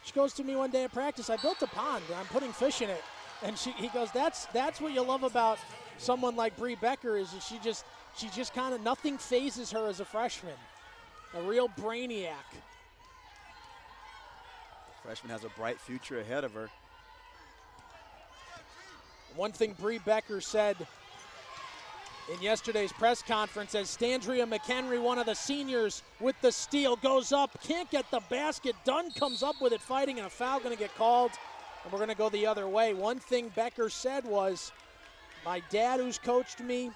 She goes to me one day at practice, I built a pond and I'm putting fish in it. And he goes, that's what you love about someone like Bree Becker is she just kind of, nothing phases her as a freshman. A real brainiac. The freshman has a bright future ahead of her. One thing Bree Becker said in yesterday's press conference as Standria McHenry, one of the seniors with the steal, goes up, can't get the basket. Dunn comes up with it fighting, and a foul going to get called, and we're going to go the other way. One thing Becker said was, my dad who's coached me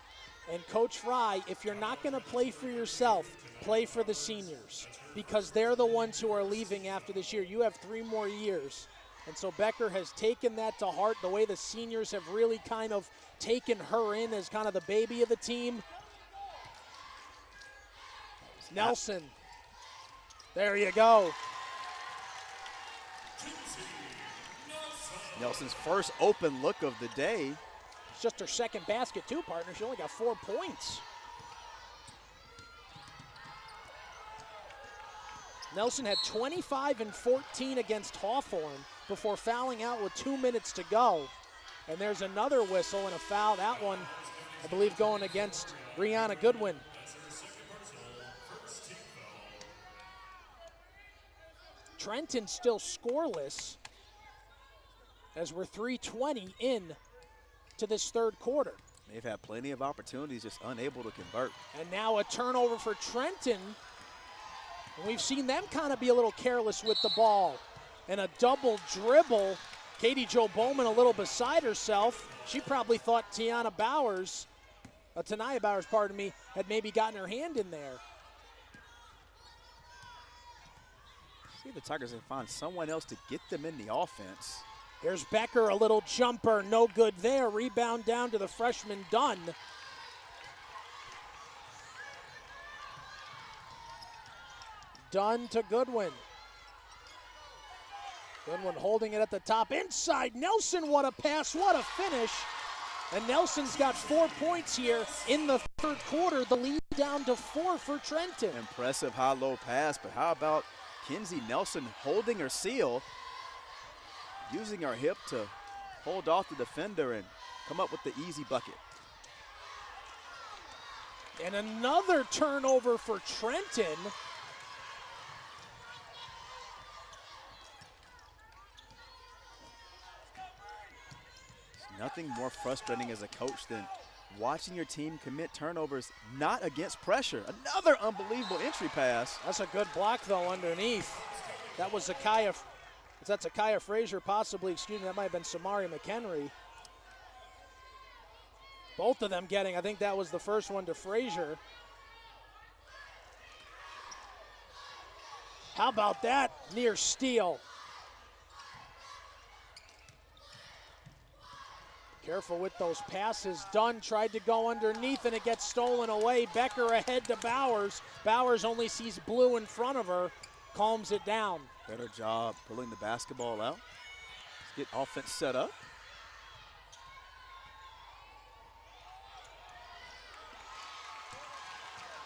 and Coach Fry, if you're not going to play for yourself, play for the seniors because they're the ones who are leaving after this year. You have 3 more years. And so Becker has taken that to heart, the way the seniors have really kind of taken her in as kind of the baby of the team. Nelson. There you go. Nelson's first open look of the day. It's just her second basket, too, partner. She only got 4 points. Nelson had 25 and 14 against Hawthorne before fouling out with 2 minutes to go. And there's another whistle and a foul. That one, I believe, going against Rihanna Goodwin. Trenton still scoreless as we're 3:20 in to this third quarter. They've had plenty of opportunities, just unable to convert. And now a turnover for Trenton. And we've seen them kind of be a little careless with the ball. And a double dribble. Katie Jo Bowman a little beside herself. She probably thought Tanaya Bowers, pardon me, had maybe gotten her hand in there. See if the Tigers can find someone else to get them in the offense. Here's Becker, a little jumper, no good there. Rebound down to the freshman Dunn. Dunn to Goodwin. Goodwin holding it at the top. Inside, Nelson, what a pass, what a finish. And Nelson's got 4 points here in the third quarter. The lead down to 4 for Trenton. Impressive high-low pass, but how about Kinsey Nelson holding her seal, using her hip to hold off the defender and come up with the easy bucket. And another turnover for Trenton. Nothing more frustrating as a coach than watching your team commit turnovers not against pressure. Another unbelievable entry pass. That's a good block, though, underneath. That was that's Zakiya Frazier, possibly, excuse me, that might have been Samari McHenry. Both of them getting, I think that was the first one to Frazier. How about that near steal? Careful with those passes. Dunn tried to go underneath and it gets stolen away. Becker ahead to Bowers. Bowers only sees blue in front of her, calms it down. Better job pulling the basketball out. Let's get offense set up.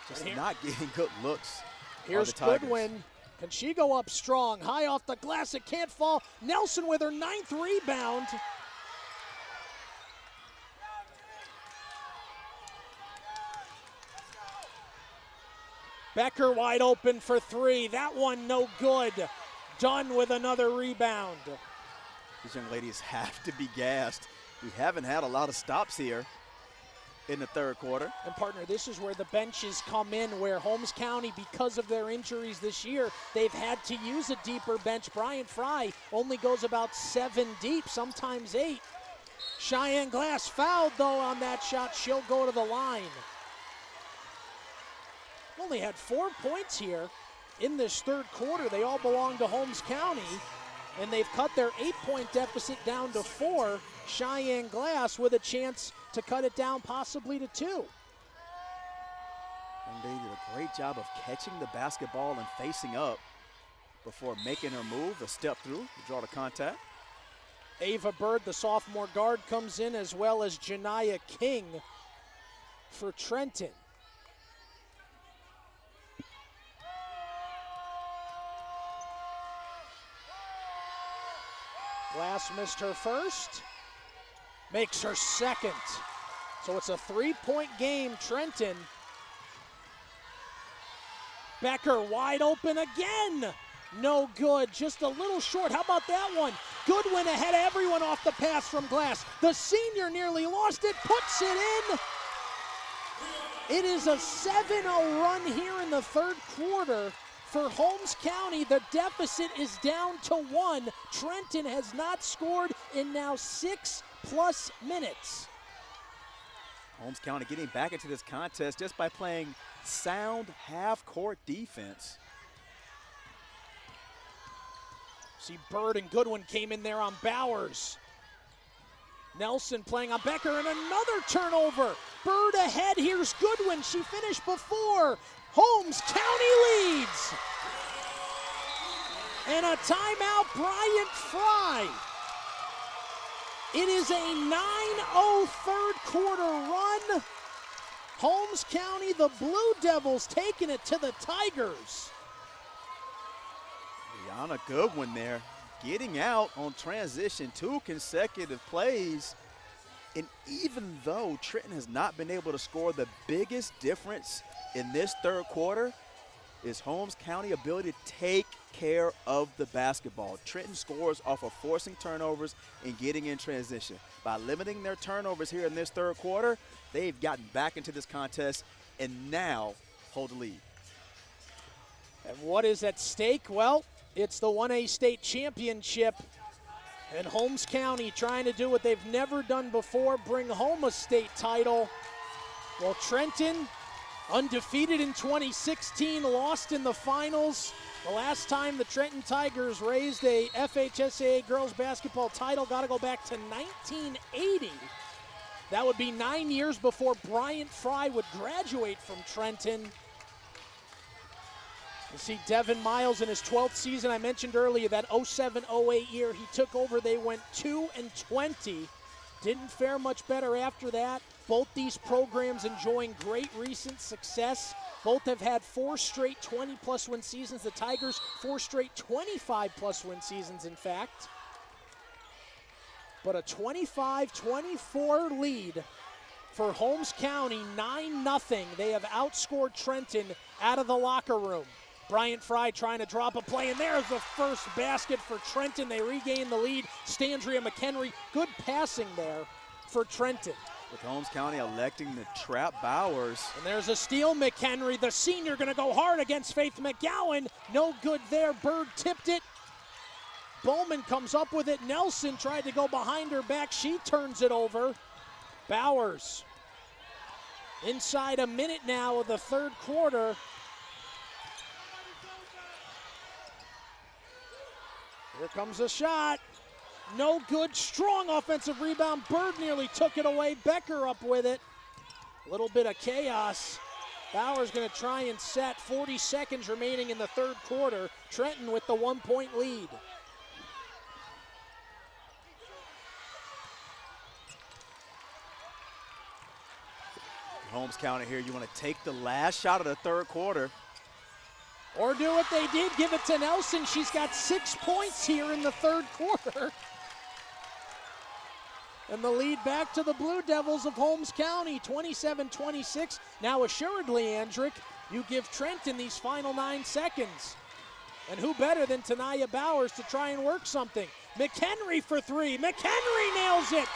Just not getting good looks. Here's Goodwin. Can she go up strong? High off the glass, it can't fall. Nelson with her 9th rebound. Becker wide open for 3. That one no good. Dunn with another rebound. These young ladies have to be gassed. We haven't had a lot of stops here in the third quarter. And partner, this is where the benches come in, where Holmes County, because of their injuries this year, they've had to use a deeper bench. Bryant Fry only goes about 7 deep, sometimes 8. Cheyenne Glass fouled, though, on that shot. She'll go to the line. Only had 4 points here in this third quarter. They all belong to Holmes County, and they've cut their 8-point deficit down to 4. Cheyenne Glass with a chance to cut it down possibly to 2. And they did a great job of catching the basketball and facing up before making her move, a step through, draw the contact. Ava Bird, the sophomore guard, comes in, as well as Janiyah King for Trenton. Glass missed her first, makes her second. So it's a 3-point game, Trenton. Becker wide open again. No good, just a little short. How about that one? Goodwin ahead of everyone off the pass from Glass. The senior nearly lost it, puts it in. It is a 7-0 run here in the third quarter. For Holmes County, the deficit is down to 1. Trenton has not scored in now 6+ minutes. Holmes County getting back into this contest just by playing sound half-court defense. See, Bird and Goodwin came in there on Bowers. Nelson playing on Becker, and another turnover. Bird ahead, here's Goodwin. She finished before. Holmes County leads. And a timeout, Bryant Fry. It is a 9-0 third quarter run. Holmes County, the Blue Devils taking it to the Tigers. Brianna Goodwin there, getting out on transition, 2 consecutive plays. And even though Trenton has not been able to score, the biggest difference in this third quarter is Holmes County's ability to take care of the basketball. Trenton scores off of forcing turnovers and getting in transition. By limiting their turnovers here in this third quarter, they've gotten back into this contest and now hold the lead. And what is at stake? Well, it's the 1A state championship. And Holmes County trying to do what they've never done before, bring home a state title. Well, Trenton, undefeated in 2016, lost in the finals. The last time the Trenton Tigers raised a FHSAA girls basketball title, got to go back to 1980. That would be 9 years before Bryant Fry would graduate from Trenton. You see Devin Miles in his 12th season. I mentioned earlier that 07-08 year he took over. They went 2-20. Didn't fare much better after that. Both these programs enjoying great recent success. Both have had 4 straight 20-plus win seasons. The Tigers, 4 straight 25-plus win seasons, in fact. But a 25-24 lead for Holmes County, 9-0. They have outscored Trenton out of the locker room. Bryant Fry trying to drop a play, and there's the first basket for Trenton. They regain the lead. Standria McHenry, good passing there for Trenton. with Holmes County electing to trap Bowers. And there's a steal. McHenry, the senior, going to go hard against Faith McGowan. No good there. Bird tipped it. Bowman comes up with it. Nelson tried to go behind her back. She turns it over. Bowers inside a minute now of the third quarter. Here comes a shot. No good. Strong offensive rebound. Bird nearly took it away. Becker up with it. A little bit of chaos. Bowers going to try and set. 40 seconds remaining in the third quarter. Trenton with the 1-point lead. Holmes County here, you want to take the last shot of the third quarter. Or do what they did, give it to Nelson. She's got 6 points here in the third quarter. And the lead back to the Blue Devils of Holmes County, 27-26. Now assuredly, Andrick, you give Trenton these final 9 seconds. And who better than Tanaya Bowers to try and work something? McHenry for 3. McHenry nails it.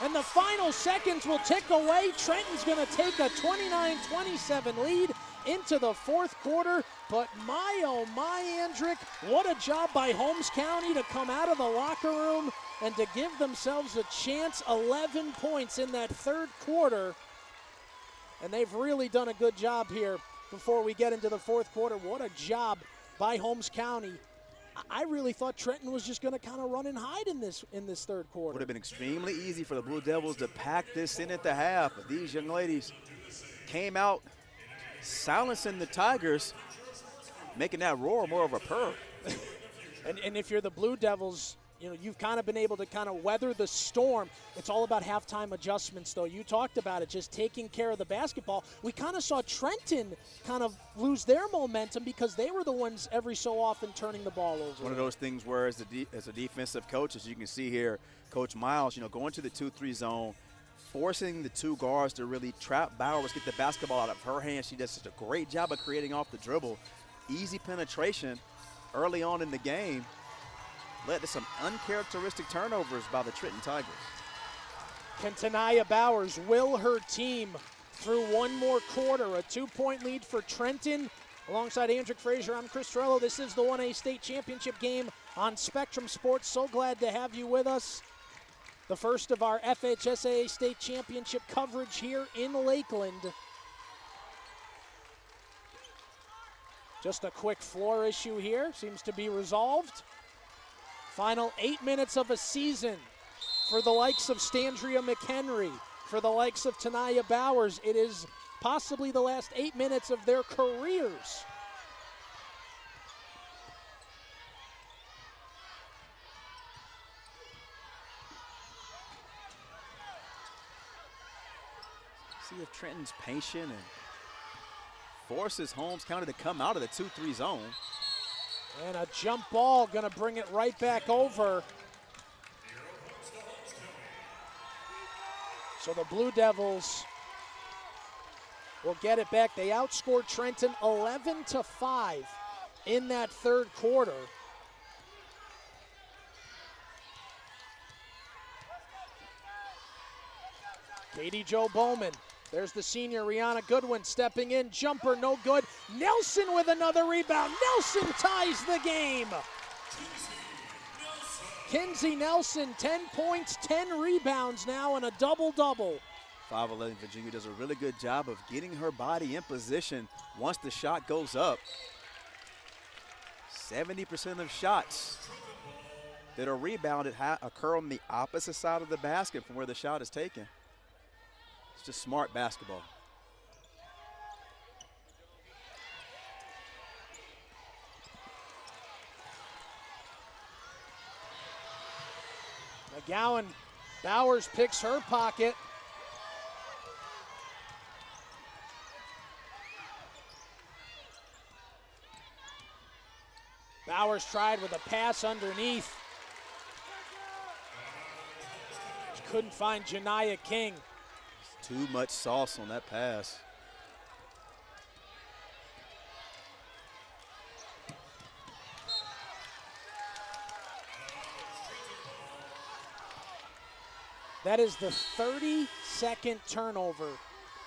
And the final seconds will tick away. Trenton's going to take a 29-27 lead into the fourth quarter. But my, oh my, Andrick, what a job by Holmes County to come out of the locker room and to give themselves a chance. 11 points in that third quarter. And they've really done a good job here before we get into the fourth quarter. What a job by Holmes County. I really thought Trenton was just going to kind of run and hide in this third quarter. Would have been extremely easy for the Blue Devils to pack this in at the half. But these young ladies came out silencing the Tigers, making that roar more of a purr. and if you're the Blue Devils, you know, you've kind of been able to kind of weather the storm. It's all about halftime adjustments, though. You talked about it, just taking care of the basketball. We kind of saw Trenton kind of lose their momentum because they were the ones every so often turning the ball over. One of those things where as a defensive coach, as you can see here, Coach Miles, you know, going to the 2-3 zone, forcing the two guards to really trap Bowers, get the basketball out of her hands. She does such a great job of creating off the dribble. Easy penetration early on in the game led to some uncharacteristic turnovers by the Trenton Tigers. Can Tanaya Bowers will her team through one more quarter? A 2-point lead for Trenton. Alongside Andrick Frazier, I'm Chris Torello. This is the 1A State Championship game on Spectrum Sports. So glad to have you with us. The first of our FHSAA State Championship coverage here in Lakeland. Just a quick floor issue here. Seems to be resolved. Final 8 minutes of a season for the likes of Standria McHenry, for the likes of Tanaya Bowers. It is possibly the last 8 minutes of their careers. See if Trenton's patient and forces Holmes County to come out of the 2-3 zone. And a jump ball going to bring it right back over. So the Blue Devils will get it back. They outscored Trenton 11-5 in that third quarter. Katie Jo Bowman. There's the senior, Rihanna Goodwin, stepping in. Jumper, no good. Nelson with another rebound. Nelson ties the game. Kinsey Nelson, 10 points, 10 rebounds now, and a double-double. 5'11" Virginia does a really good job of getting her body in position once the shot goes up. 70% of shots that are rebounded occur on the opposite side of the basket from where the shot is taken. It's just smart basketball. McGowan, Bowers picks her pocket. Bowers tried with a pass underneath. She couldn't find Janiyah King. Too much sauce on that pass. That is the 32nd turnover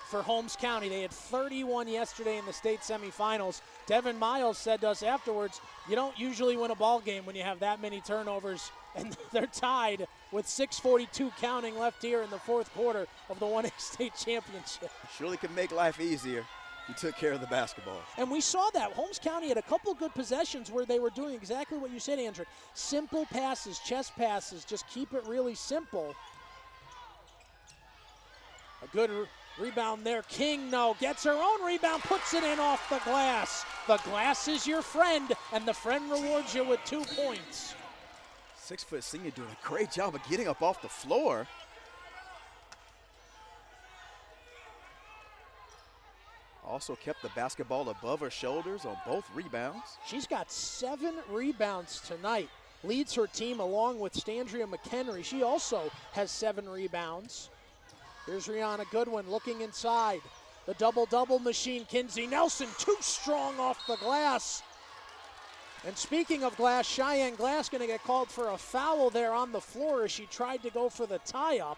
for Holmes County. They had 31 yesterday in the state semifinals. Devin Miles said to us afterwards, you don't usually win a ball game when you have that many turnovers, and they're tied with 6:42 counting left here in the fourth quarter of the 1A state championship. Surely could make life easier. He took care of the basketball. And we saw that. Holmes County had a couple good possessions where they were doing exactly what you said, Andrew. Simple passes, chest passes, just keep it really simple. A good rebound there. King, no, gets her own rebound, puts it in off the glass. The glass is your friend, and the friend rewards you with 2 points. 6-foot senior doing a great job of getting up off the floor. Also kept the basketball above her shoulders on both rebounds. She's got 7 rebounds tonight. Leads her team along with Standria McHenry. She also has 7 rebounds. Here's Rihanna Goodwin looking inside. The double-double machine, Kinsey Nelson, too strong off the glass. And speaking of glass, Cheyenne Glass going to get called for a foul there on the floor as she tried to go for the tie-up.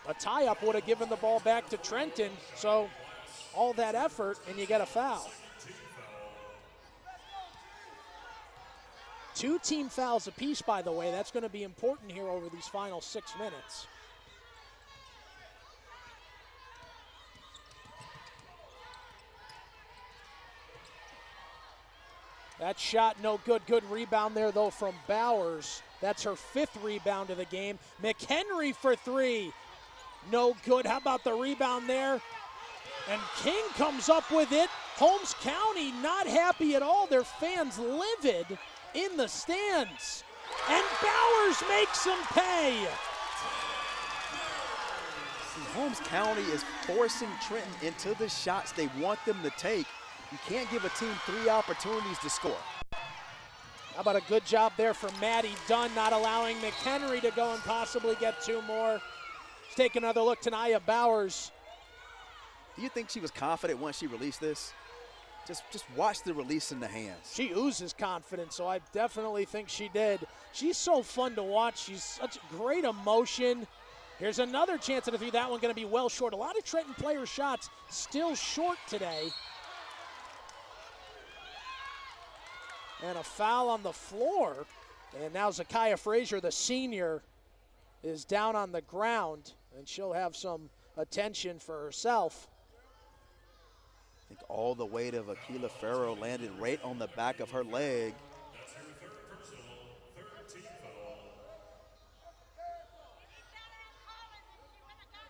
A tie-up would have given the ball back to Trenton, so all that effort and you get a foul. 2 team fouls apiece, by the way. That's going to be important here over these final 6 minutes. That shot no good. Good rebound there, though, from Bowers. That's her 5th rebound of the game. McHenry for 3. No good. How about the rebound there? And King comes up with it. Holmes County not happy at all. Their fans livid in the stands. And Bowers makes them pay. Holmes County is forcing Trenton into the shots they want them to take. You can't give a team 3 opportunities to score. How about a good job there from Maddie Dunn, not allowing McHenry to go and possibly get 2 more. Let's take another look to Nia Bowers. Do you think she was confident once she released this? Just watch the release in the hands. She oozes confidence, so I definitely think she did. She's so fun to watch. She's such great emotion. Here's another chance at a 3. That one going to be well short. A lot of Trenton player shots still short today. And a foul on the floor. And now Zakiah Frazier, the senior, is down on the ground, and she'll have some attention for herself. I think all the weight of Akila Farrow landed right on the back of her leg. That's her 3rd personal, 3rd team foul.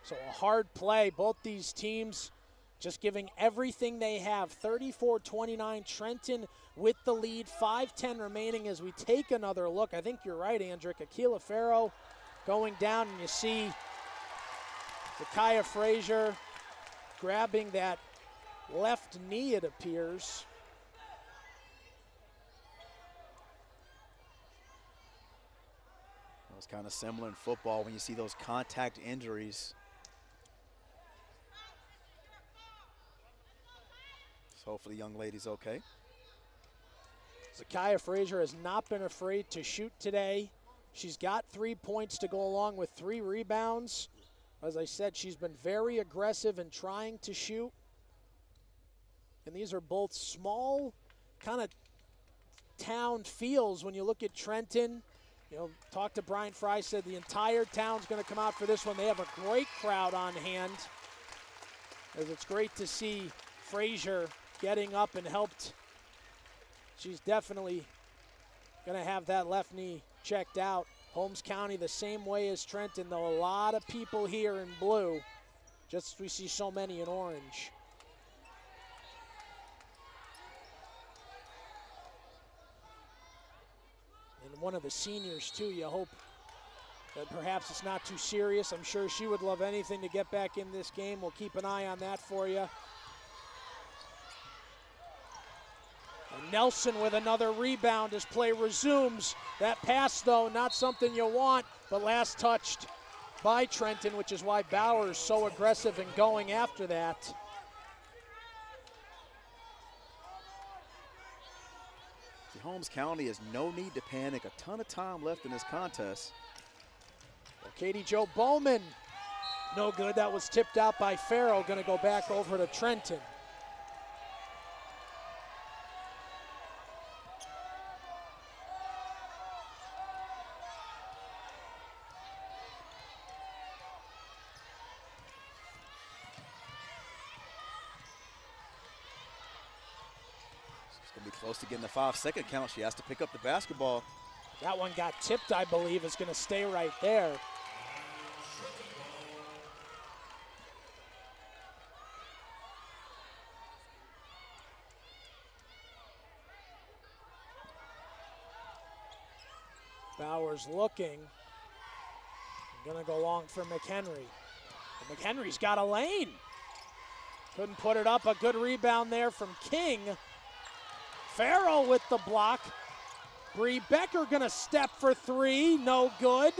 So a hard play. Both these teams just giving everything they have. 34-29, Trenton with the lead. 5:10 remaining as we take another look. I think you're right, Andrick. Akila Farrow going down, and you see Zakiah Frazier grabbing that left knee, it appears. It's kind of similar in football when you see those contact injuries. So hopefully the young lady's okay. Zakiah Frazier has not been afraid to shoot today. She's got 3 points to go along with 3 rebounds. As I said, she's been very aggressive in trying to shoot. And these are both small kind of town feels when you look at Trenton. You know, talked to Brian Fry, said the entire town's going to come out for this one. They have a great crowd on hand. As it's great to see Frazier getting up and helped. She's definitely going to have that left knee checked out. Holmes County the same way as Trenton, though a lot of people here in blue. Just as we see so many in orange. And one of the seniors, too, you hope that perhaps it's not too serious. I'm sure she would love anything to get back in this game. We'll keep an eye on that for you. And Nelson with another rebound as play resumes. That pass, though, not something you want, but last touched by Trenton, which is why Bowers so aggressive in going after that. Holmes County has no need to panic. A ton of time left in this contest. Well, Katie Jo Bowman, no good. That was tipped out by Farrell. Going to go back over to Trenton. Be close to getting the 5-second count. She has to pick up the basketball. That one got tipped, I believe. Is going to stay right there. Bowers looking. Going to go long for McHenry. But McHenry's got a lane. Couldn't put it up. A good rebound there from King. Farrell with the block. Bree Becker gonna step for three, no good.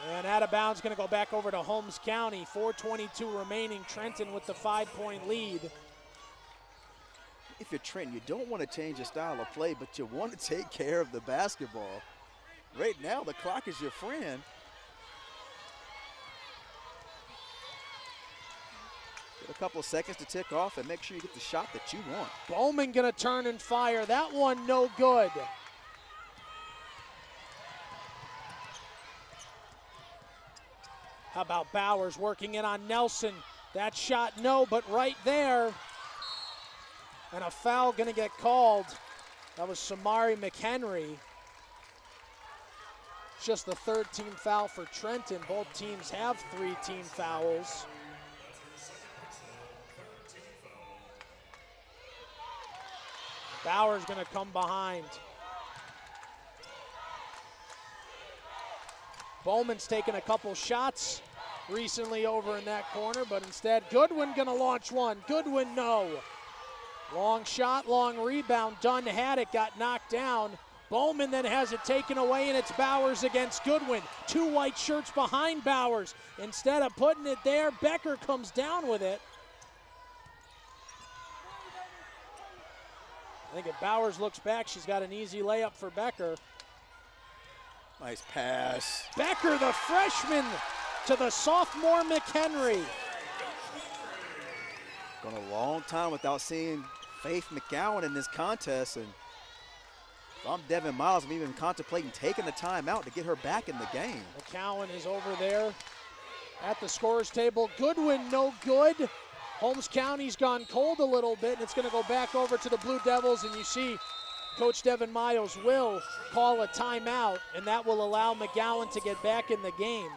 And out of bounds, gonna go back over to Holmes County. 4:22 remaining, Trenton with the 5-point lead. If you're Trenton, you don't want to change your style of play, but you want to take care of the basketball. Right now, the clock is your friend. Get a couple of seconds to tick off and make sure you get the shot that you want. Bowman gonna turn and fire. That one no good. How about Bowers working in on Nelson? That shot no, but right there. And a foul gonna get called. That was Samari McHenry. Just the third team foul for Trenton. Both teams have 3 team fouls. Bowers gonna come behind. Bowman's taken a couple shots recently over in that corner, but instead Goodwin gonna launch one. Goodwin no. Long shot, long rebound. Dunn had it, got knocked down. Bowman then has it taken away, and it's Bowers against Goodwin. 2 white shirts behind Bowers. Instead of putting it there, Becker comes down with it. I think if Bowers looks back, she's got an easy layup for Becker. Nice pass. Becker, the freshman, to the sophomore McHenry. Gone a long time without seeing Faith McGowan in this contest, and if I'm Devin Miles, I'm even contemplating taking the timeout to get her back in the game. McGowan is over there at the scorer's table. Goodwin, no good. Holmes County's gone cold a little bit, and it's going to go back over to the Blue Devils, and you see Coach Devin Miles will call a timeout, and that will allow McGowan to get back in the game.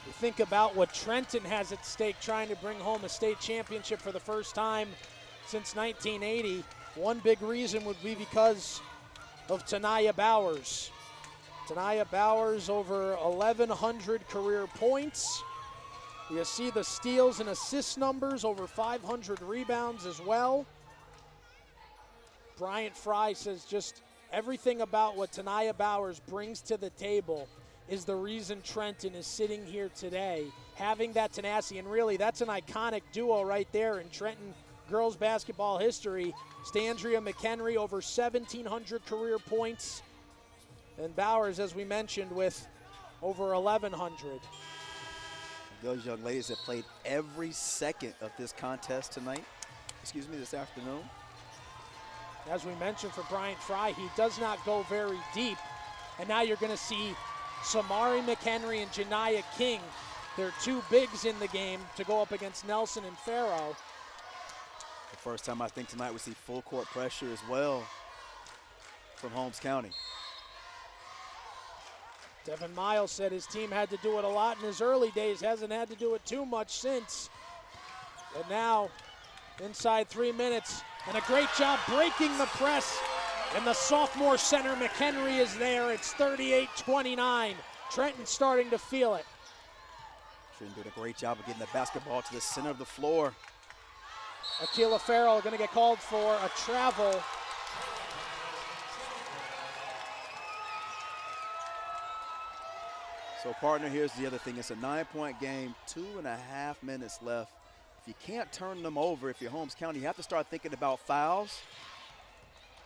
You think about what Trenton has at stake, trying to bring home a state championship for the first time since 1980. One big reason would be because of Tanaya Bowers. Tanaya Bowers over 1,100 career points. You see the steals and assist numbers, over 500 rebounds as well. Bryant Fry says just everything about what Tanaya Bowers brings to the table is the reason Trenton is sitting here today, having that tenacity. And really, that's an iconic duo right there in Trenton girls basketball history. Standria McHenry over 1,700 career points. And Bowers, as we mentioned, with over 1,100. Those young ladies have played every second of this contest tonight. This afternoon. As we mentioned for Bryant Fry, he does not go very deep. And now you're going to see Samari McHenry and Janiyah King. They're 2 bigs in the game to go up against Nelson and Farrow. The first time I think tonight we see full court pressure as well from Holmes County. Devin Miles said his team had to do it a lot in his early days, hasn't had to do it too much since. But now, inside 3 minutes, and a great job breaking the press. And the sophomore center, McHenry, is there. It's 38-29. Trenton starting to feel it. Trenton did a great job of getting the basketball to the center of the floor. Akila Farrell going to get called for a travel. So, partner, here's the other thing. It's a 9-point game, 2.5 minutes left. If you can't turn them over, if you're Holmes County, you have to start thinking about fouls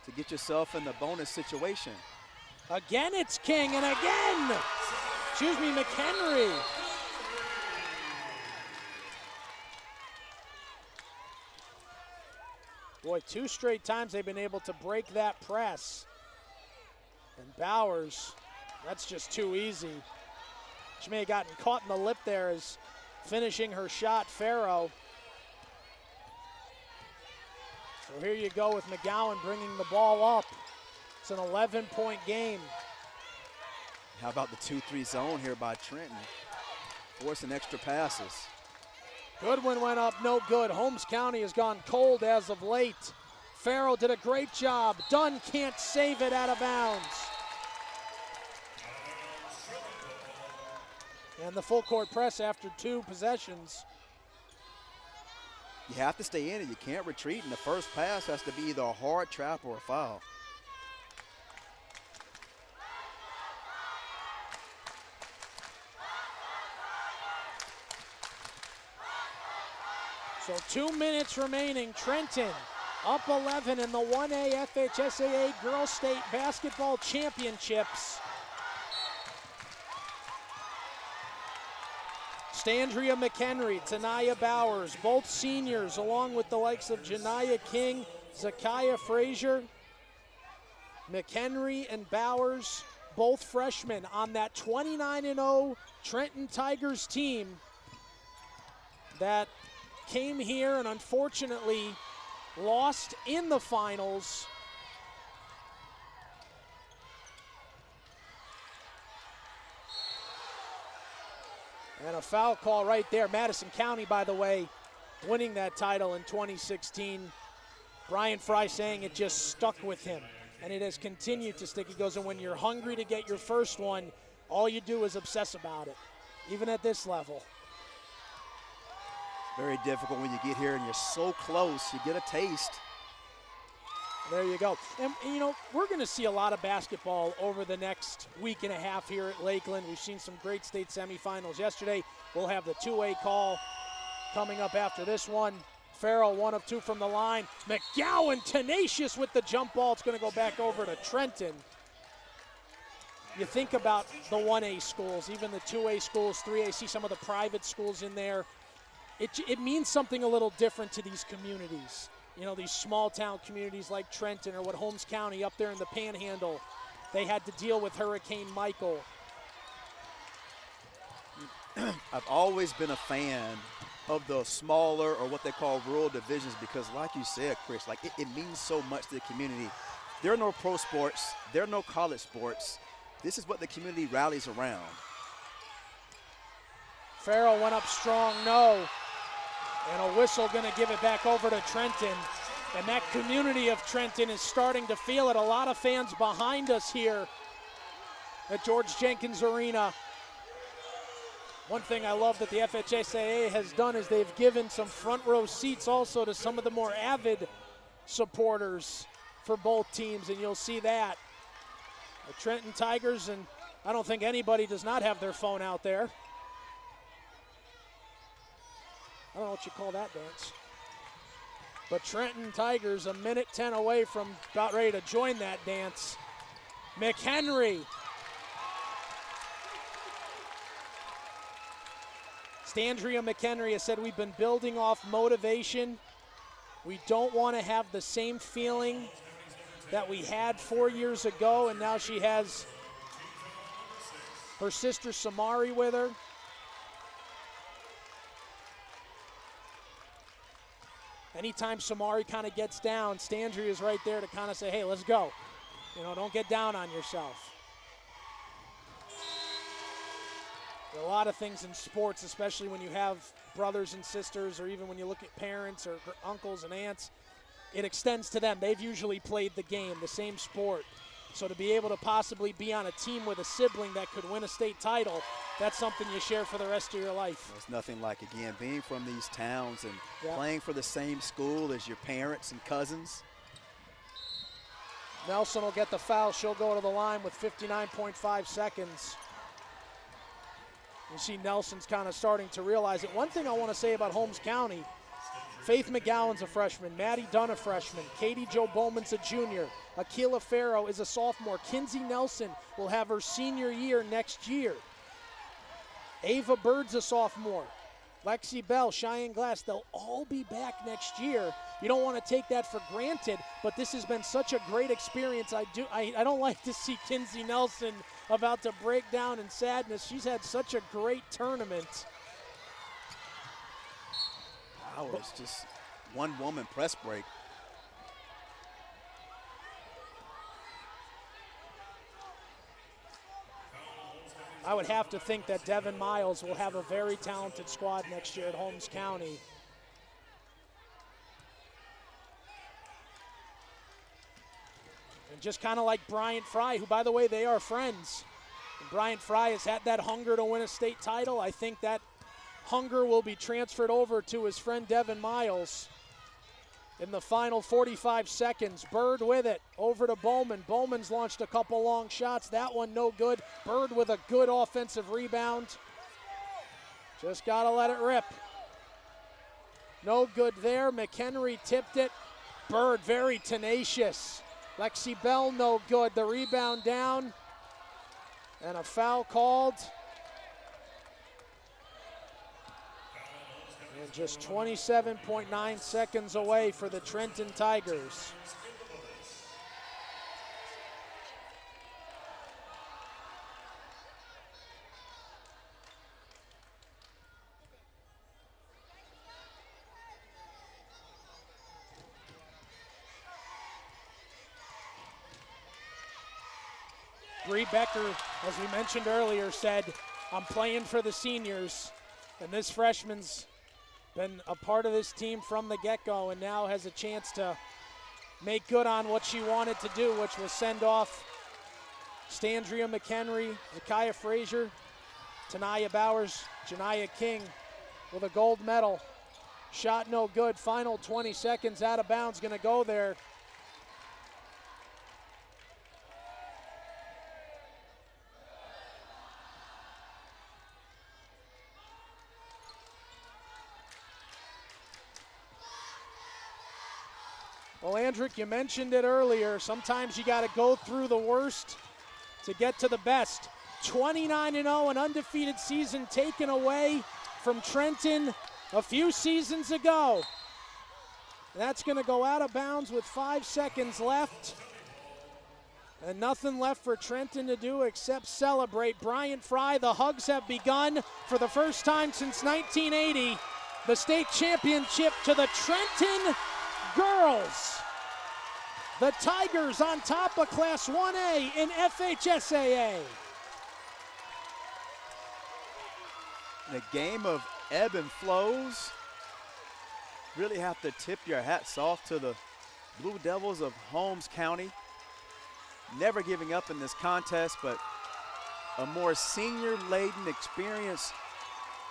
to get yourself in the bonus situation. Again, it's King, and again, McHenry. Boy, 2 straight times they've been able to break that press. And Bowers, that's just too easy. She may have gotten caught in the lip there as finishing her shot, Farrow. So here you go with McGowan bringing the ball up. It's an 11-point game. How about the 2-3 zone here by Trenton? Forcing extra passes. Goodwin went up, no good. Holmes County has gone cold as of late. Farrow did a great job. Dunn can't save it out of bounds. And the full court press after 2 possessions. You have to stay in it. You can't retreat, and the first pass has to be either a hard trap or a foul. So 2 minutes remaining. Trenton up 11 in the 1A FHSAA Girls State Basketball Championships. Standria McHenry, Tanaya Bowers, both seniors, along with the likes of Janiyah King, Zakiah Frazier. McHenry and Bowers, both freshmen on that 29-0 Trenton Tigers team that came here and unfortunately lost in the finals. And a foul call right there. Madison County, by the way, winning that title in 2016. Brian Fry saying it just stuck with him, and it has continued to stick. He goes, and when you're hungry to get your first one, all you do is obsess about it, even at this level. Very difficult when you get here and you're so close. You get a taste. There you go. And you know, we're going to see a lot of basketball over the next week and a half here at Lakeland. We've seen some great state semifinals yesterday. We'll have the 2A call coming up after this one. Farrell, 1 of 2 from the line. McGowan tenacious with the jump ball. It's going to go back over to Trenton. You think about the 1A schools, even the 2A schools, 3A, see some of the private schools in there. It means something a little different to these communities. You know, these small town communities like Trenton or what Holmes County up there in the Panhandle, they had to deal with Hurricane Michael. I've always been a fan of the smaller or what they call rural divisions because like you said, Chris, like it means so much to the community. There are no pro sports, there are no college sports. This is what the community rallies around. Farrell went up strong, no. And a whistle going to give it back over to Trenton. And that community of Trenton is starting to feel it. A lot of fans behind us here at George Jenkins Arena. One thing I love that the FHSAA has done is they've given some front row seats also to some of the more avid supporters for both teams, and you'll see that. The Trenton Tigers, and I don't think anybody does not have their phone out there. I don't know what you call that dance. But Trenton Tigers a minute 10 away from about ready to join that dance. McHenry. Standria McHenry has said we've been building off motivation. We don't want to have the same feeling that we had 4 years ago, and now she has her sister Samari with her. Anytime Samari kind of gets down, Standria is right there to kind of say, hey, let's go. You know, don't get down on yourself. There are a lot of things in sports, especially when you have brothers and sisters, or even when you look at parents or uncles and aunts, it extends to them. They've usually played the game, the same sport. So to be able to possibly be on a team with a sibling that could win a state title, that's something you share for the rest of your life. There's nothing like, again, being from these towns and playing for the same school as your parents and cousins. Nelson will get the foul. She'll go to the line with 59.5 seconds. You see Nelson's kind of starting to realize it. One thing I want to say about Holmes County, Faith McGowan's a freshman, Maddie Dunn a freshman, Katie Jo Bowman's a junior, Akila Farrow is a sophomore, Kinsey Nelson will have her senior year next year. Ava Bird's a sophomore, Lexi Bell, Cheyenne Glass, they'll all be back next year. You don't want to take that for granted, but this has been such a great experience. I don't like to see Kinsey Nelson about to break down in sadness. She's had such a great tournament. Wow, it's just one woman press break. I would have to think that Devin Miles will have a very talented squad next year at Holmes County. And just kind of like Bryant Fry, who, by the way, they are friends. And Bryant Fry has had that hunger to win a state title. I think that hunger will be transferred over to his friend Devin Miles. In the final 45 seconds, Bird with it, over to Bowman. Bowman's launched a couple long shots, that one no good. Bird with a good offensive rebound. Just gotta let it rip. No good there, McHenry tipped it. Bird very tenacious. Lexi Bell no good, the rebound down. And a foul called. And just 27.9 seconds away for the Trenton Tigers. Bree Becker, as we mentioned earlier, said, I'm playing for the seniors, and this freshman's been a part of this team from the get-go and now has a chance to make good on what she wanted to do, which was send off Standria McHenry, Zakiah Frazier, Tanaya Bowers, Janiyah King with a gold medal. Shot no good, final 20 seconds out of bounds, gonna go there. Well, Andrick, you mentioned it earlier. Sometimes you got to go through the worst to get to the best. 29-0, an undefeated season taken away from Trenton a few seasons ago. That's going to go out of bounds with 5 seconds left. And nothing left for Trenton to do except celebrate. Bryant Fry, the hugs have begun for the first time since 1980. The state championship to the Trenton girls. The Tigers on top of Class 1A in FHSAA. In a game of ebb and flows, really have to tip your hats off to the Blue Devils of Holmes County. Never giving up in this contest, but a more senior-laden experience.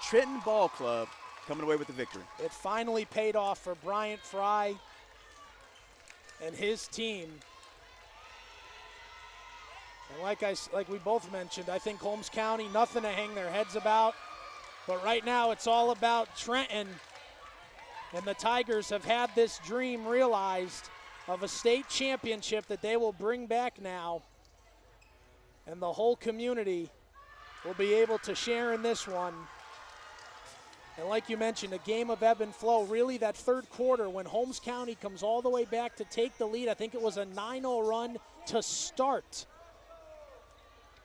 Trenton Ball Club coming away with the victory. It finally paid off for Bryant Fry and his team. And like we both mentioned, I think Holmes County, nothing to hang their heads about. But right now it's all about Trenton. And the Tigers have had this dream realized of a state championship that they will bring back now. And the whole community will be able to share in this one. And like you mentioned, a game of ebb and flow. Really, that third quarter when Holmes County comes all the way back to take the lead. I think it was a 9-0 run to start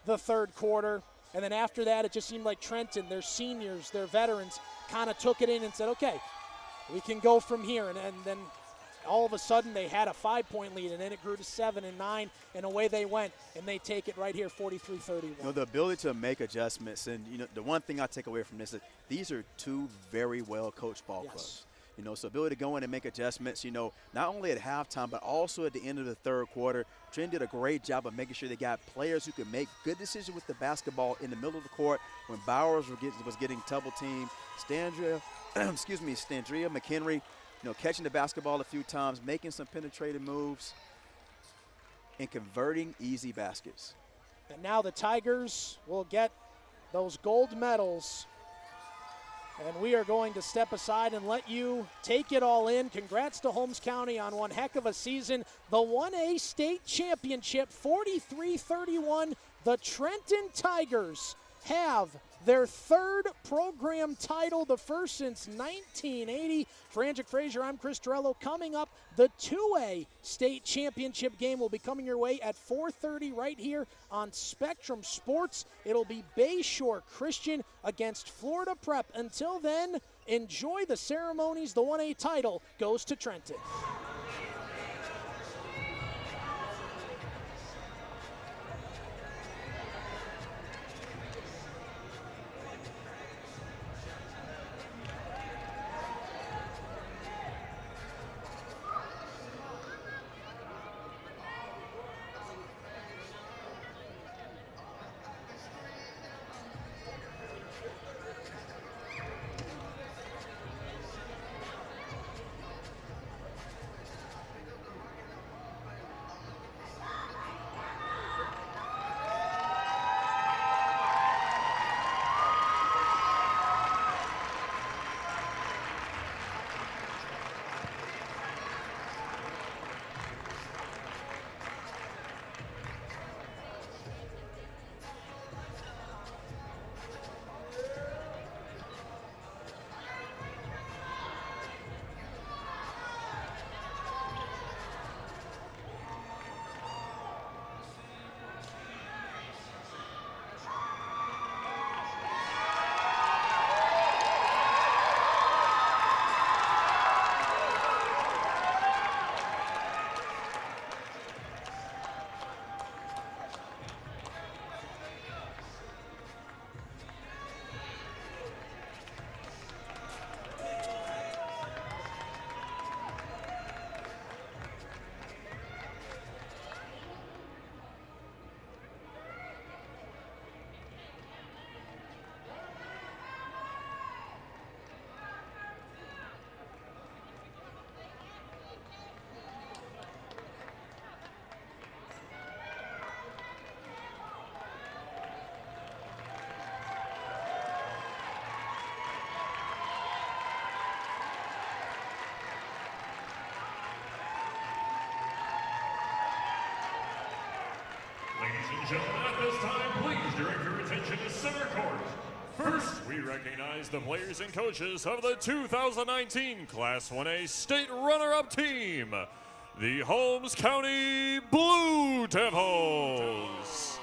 the third quarter. And then after that, it just seemed like Trenton, their seniors, their veterans, kind of took it in and said, okay, we can go from here. And then all of a sudden they had a 5-point lead, and then it grew to 7 and 9, and away they went, and they take it right here, 43-31. You know, the ability to make adjustments, and you know, the one thing I take away from this is these are two very well-coached ball clubs. You know, so ability to go in and make adjustments, you know, not only at halftime, but also at the end of the third quarter. Trenton did a great job of making sure they got players who could make good decisions with the basketball in the middle of the court when Bowers was getting double teamed. Standria McHenry, you know, catching the basketball a few times, making some penetrating moves, and converting easy baskets. And now the Tigers will get those gold medals. And we are going to step aside and let you take it all in. Congrats to Holmes County on one heck of a season. The 1A state championship, 43-31. The Trenton Tigers have their third program title, the first since 1980. For Angic Frazier, I'm Chris Torello. Coming up, the 2A state championship game will be coming your way at 4:30 right here on Spectrum Sports. It'll be Bayshore Christian against Florida Prep. Until then, enjoy the ceremonies. The 1A title goes to Trenton. Ladies and gentlemen, at this time, please direct your attention to center court. First, we recognize the players and coaches of the 2019 Class 1A State Runner-Up Team, the Holmes County Blue Devils.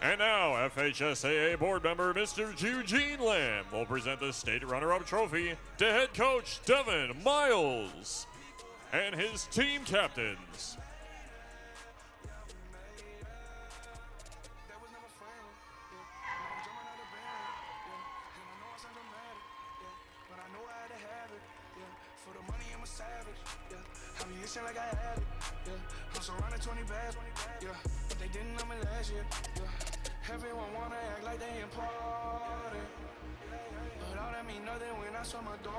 And now, FHSAA board member Mr. Eugene Lamb will present the State Runner-Up Trophy to head coach Devin Miles and his team captains. Like I had it, yeah. I'm surrounded 20 bags, yeah. But they didn't know me last year, yeah. Everyone wanna act like they important, but all that mean nothing when I saw my door,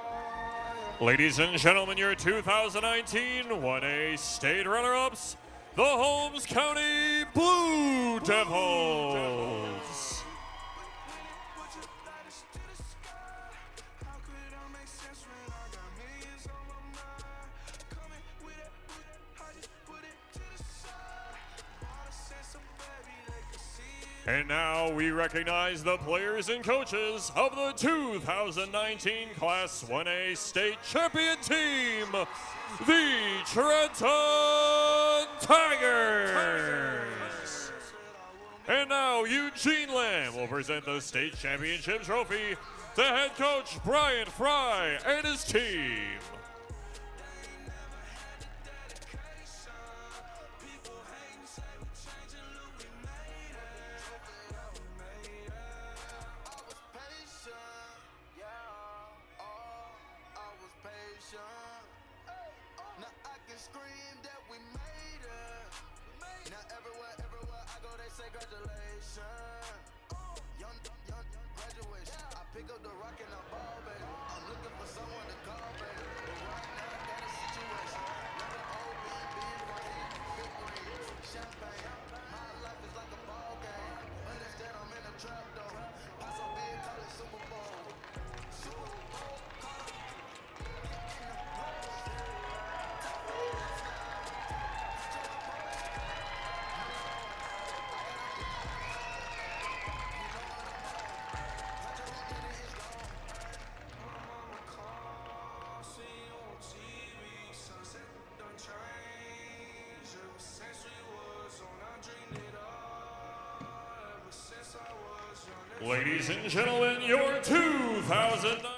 yeah. Ladies and gentlemen, your 2019 1A State Runner-Ups, the Holmes County Blue Devils. And now we recognize the players and coaches of the 2019 Class 1A State Champion Team, the Trenton Tigers. And now Eugene Lamb will present the State Championship Trophy to head coach Brian Fry and his team. Ladies and gentlemen, your 2009